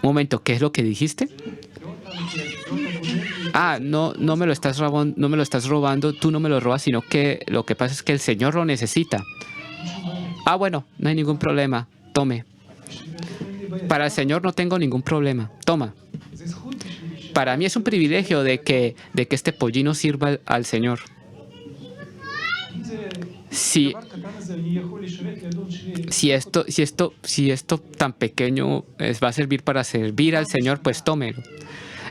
Un momento, ¿qué es lo que dijiste? No me lo estás robando, tú no me lo robas, sino que lo que pasa es que el Señor lo necesita. Bueno, no hay ningún problema, tome. Para el Señor no tengo ningún problema, toma. Para mí es un privilegio de que este pollino sirva al Señor. Si esto tan pequeño va a servir para servir al Señor, pues tómelo.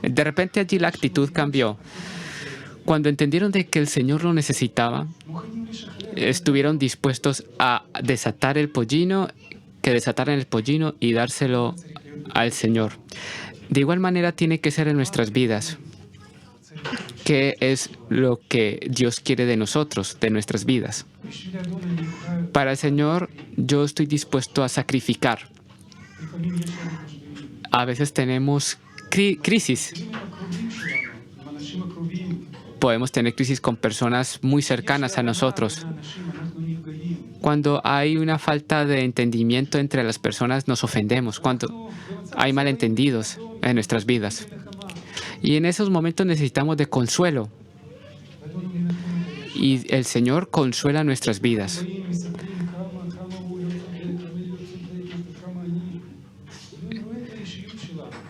De repente allí la actitud cambió. Cuando entendieron de que el Señor lo necesitaba, estuvieron dispuestos a desatar el pollino, que desataran el pollino y dárselo al Señor. De igual manera tiene que ser en nuestras vidas. ¿Qué es lo que Dios quiere de nosotros, de nuestras vidas? Para el Señor, yo estoy dispuesto a sacrificar. A veces tenemos crisis. Podemos tener crisis con personas muy cercanas a nosotros. Cuando hay una falta de entendimiento entre las personas, nos ofendemos. Cuando hay malentendidos en nuestras vidas. Y en esos momentos necesitamos de consuelo. Y el Señor consuela nuestras vidas.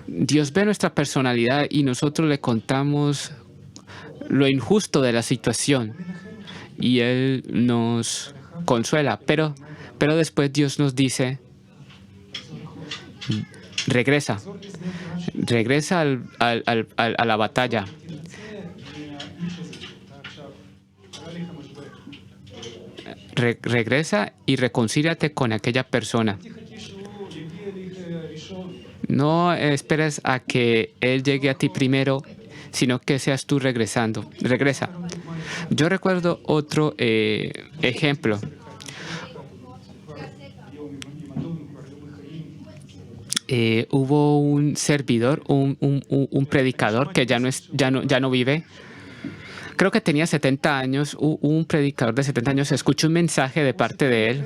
Dios ve nuestra personalidad y nosotros le contamos lo injusto de la situación. Y Él nos consuela. Pero después Dios nos dice, regresa a la batalla. Regresa y reconcíliate con aquella persona. No esperes a que Él llegue a ti primero, sino que seas tú regresando. Regresa. Yo recuerdo otro ejemplo. Hubo un servidor, un predicador que ya no vive. Creo que tenía 70 años. Un predicador de 70 años. Escuchó un mensaje de parte de él,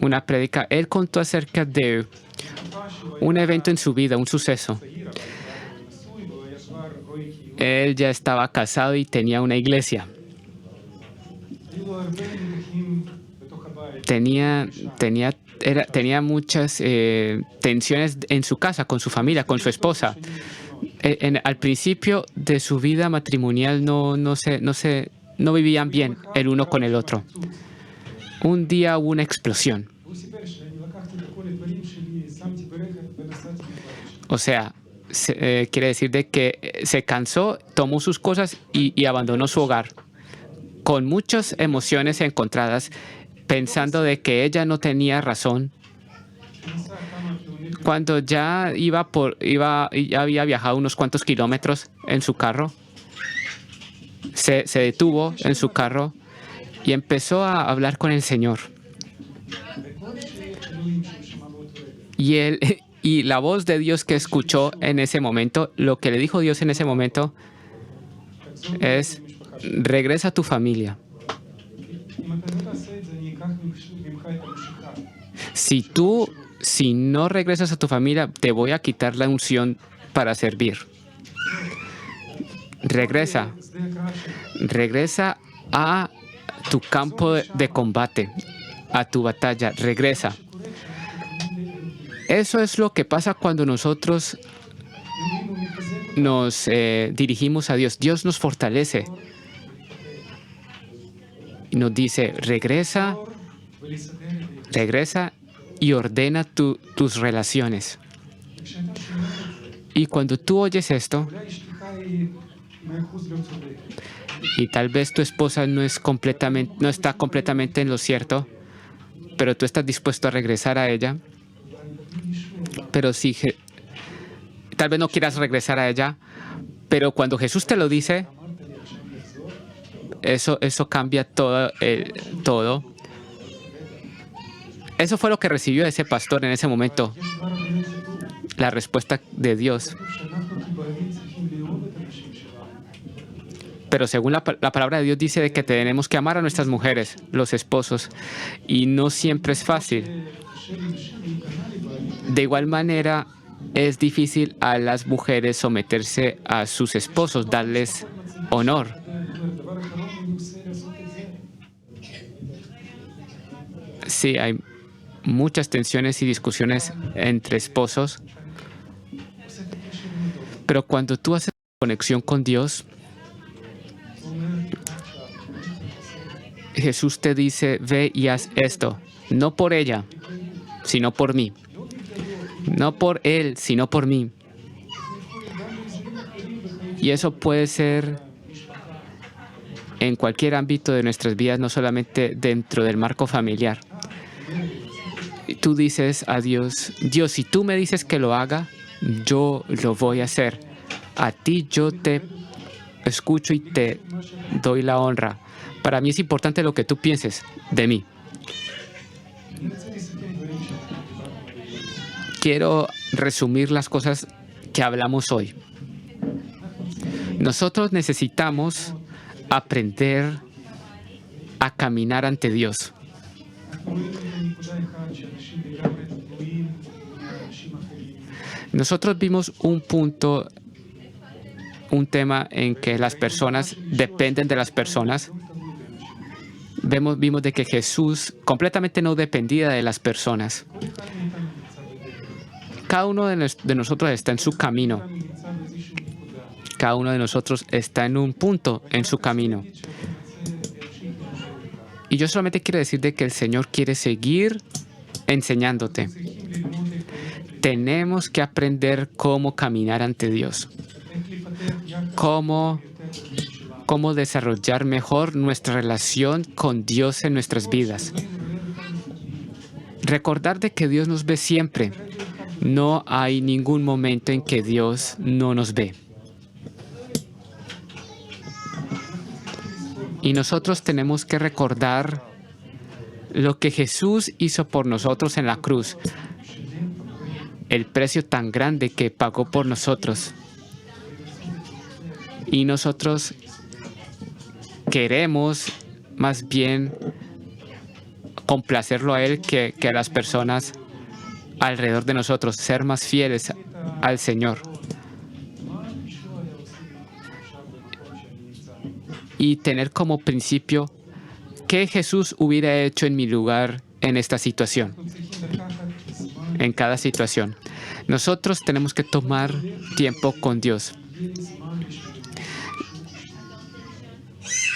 una prédica. Él contó acerca de un evento en su vida, un suceso. Él ya estaba casado y tenía una iglesia. Tenía muchas tensiones en su casa, con su familia, con su esposa. Al principio de su vida matrimonial no vivían bien el uno con el otro. Un día hubo una explosión. O sea, quiere decir de que se cansó, tomó sus cosas y abandonó su hogar, con muchas emociones encontradas, pensando de que ella no tenía razón. Cuando ya había viajado unos cuantos kilómetros en su carro, se detuvo en su carro y empezó a hablar con el Señor. Y la voz de Dios que escuchó en ese momento, lo que le dijo Dios en ese momento es: regresa a tu familia. Si no regresas a tu familia, te voy a quitar la unción para servir. Regresa a tu campo de combate, a tu batalla. Regresa. Eso es lo que pasa cuando nosotros nos dirigimos a Dios. Dios nos fortalece. Y nos dice, regresa y ordena tus relaciones. Y cuando tú oyes esto, y tal vez tu esposa no está completamente en lo cierto, pero tú estás dispuesto a regresar a ella, pero si tal vez no quieras regresar a ella, pero cuando Jesús te lo dice, eso cambia todo. Eso fue lo que recibió ese pastor en ese momento, la respuesta de Dios. Pero según la palabra de Dios dice de que tenemos que amar a nuestras mujeres, los esposos, y no siempre es fácil. De igual manera, es difícil a las mujeres someterse a sus esposos, darles honor. Sí, hay muchas tensiones y discusiones entre esposos, pero cuando tú haces conexión con Dios, Jesús te dice, ve y haz esto, no por ella, sino por mí. No por él, sino por mí. Y eso puede ser en cualquier ámbito de nuestras vidas, no solamente dentro del marco familiar. Y tú dices a Dios, Dios, si tú me dices que lo haga, yo lo voy a hacer. A ti yo te escucho y te doy la honra. Para mí es importante lo que tú pienses de mí. Quiero resumir las cosas que hablamos hoy. Nosotros necesitamos aprender a caminar ante Dios. Nosotros vimos un tema en que las personas dependen de las personas. Vimos de que Jesús completamente no dependía de las personas. Cada uno de nosotros está en su camino. Cada uno de nosotros está en un punto en su camino. Y yo solamente quiero decir de que el Señor quiere seguir enseñándote. Tenemos que aprender cómo caminar ante Dios. Cómo desarrollar mejor nuestra relación con Dios en nuestras vidas. Recordar de que Dios nos ve siempre. No hay ningún momento en que Dios no nos ve. Y nosotros tenemos que recordar lo que Jesús hizo por nosotros en la cruz. El precio tan grande que pagó por nosotros. Y nosotros queremos más bien complacerlo a Él que a las personas alrededor de nosotros, ser más fieles al Señor. Y tener como principio qué Jesús hubiera hecho en mi lugar en esta situación, en cada situación. Nosotros tenemos que tomar tiempo con Dios.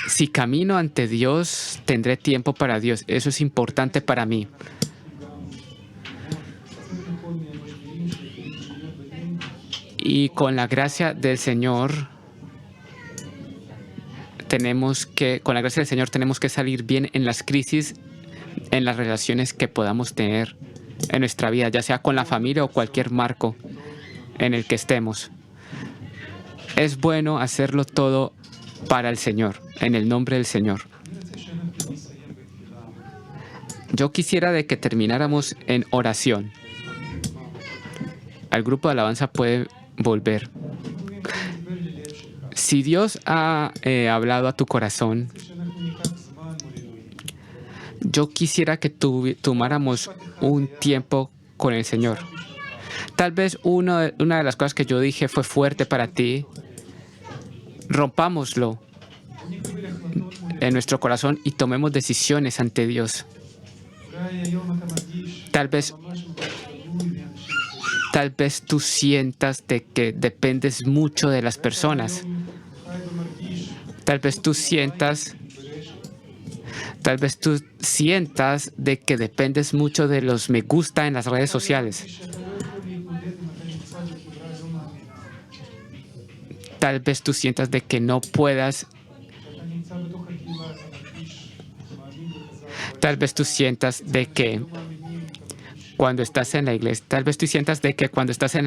Si camino ante Dios, tendré tiempo para Dios. Eso es importante para mí. Y con la gracia del Señor, tenemos que salir bien en las crisis, en las relaciones que podamos tener en nuestra vida, ya sea con la familia o cualquier marco en el que estemos. Es bueno hacerlo todo para el Señor, en el nombre del Señor. Yo quisiera de que termináramos en oración. Al grupo de alabanza puede volver. Si Dios ha hablado a tu corazón, yo quisiera que tomáramos un tiempo con el Señor. Tal vez una de las cosas que yo dije fue fuerte para ti. Rompámoslo en nuestro corazón y tomemos decisiones ante Dios. Tal vez Tal vez tú sientas de que dependes mucho de las personas. Tal vez tú sientas de que dependes mucho de los me gusta en las redes sociales. Tal vez tú sientas de que no puedas. Tal vez tú sientas de que cuando estás en la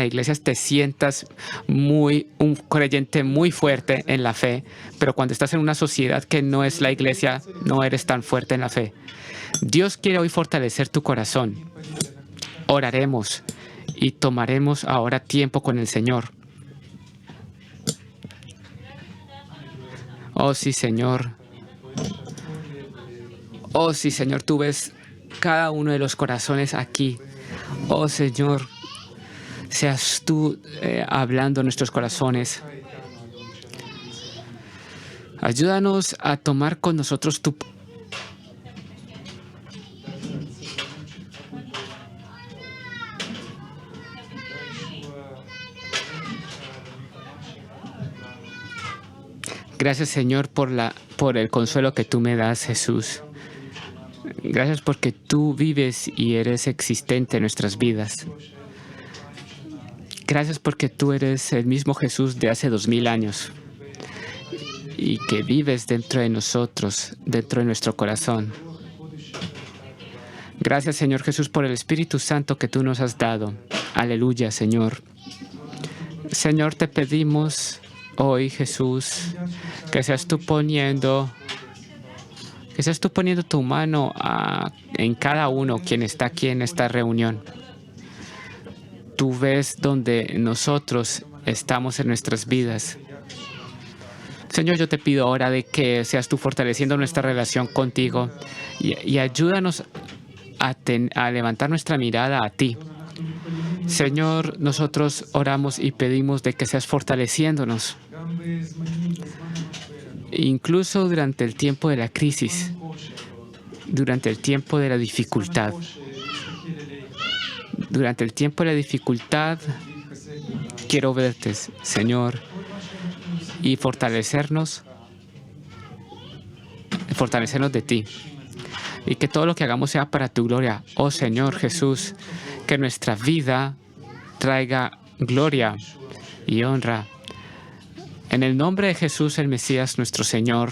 iglesia, te sientas un creyente muy fuerte en la fe, pero cuando estás en una sociedad que no es la iglesia, no eres tan fuerte en la fe. Dios quiere hoy fortalecer tu corazón. Oraremos y tomaremos ahora tiempo con el Señor. Oh sí, Señor. Oh sí, Señor, tú ves cada uno de los corazones aquí. Oh Señor, seas tú hablando en nuestros corazones. Ayúdanos a tomar con nosotros tu... Gracias, Señor, por el consuelo que tú me das, Jesús. Gracias porque tú vives y eres existente en nuestras vidas. Gracias porque tú eres el mismo Jesús de hace 2000 años y que vives dentro de nosotros, dentro de nuestro corazón. Gracias, Señor Jesús, por el Espíritu Santo que tú nos has dado. Aleluya, Señor. Señor, te pedimos hoy, Jesús, que seas tú poniendo tu mano en cada uno quien está aquí en esta reunión. Tú ves donde nosotros estamos en nuestras vidas. Señor, yo te pido ahora de que seas tú fortaleciendo nuestra relación contigo y ayúdanos a levantar nuestra mirada a ti. Señor, nosotros oramos y pedimos de que seas fortaleciéndonos. Incluso durante el tiempo de la crisis, durante el tiempo de la dificultad. Durante el tiempo de la dificultad, quiero verte, Señor, y fortalecernos de ti. Y que todo lo que hagamos sea para tu gloria. Oh Señor Jesús, que nuestra vida traiga gloria y honra. En el nombre de Jesús, el Mesías, nuestro Señor.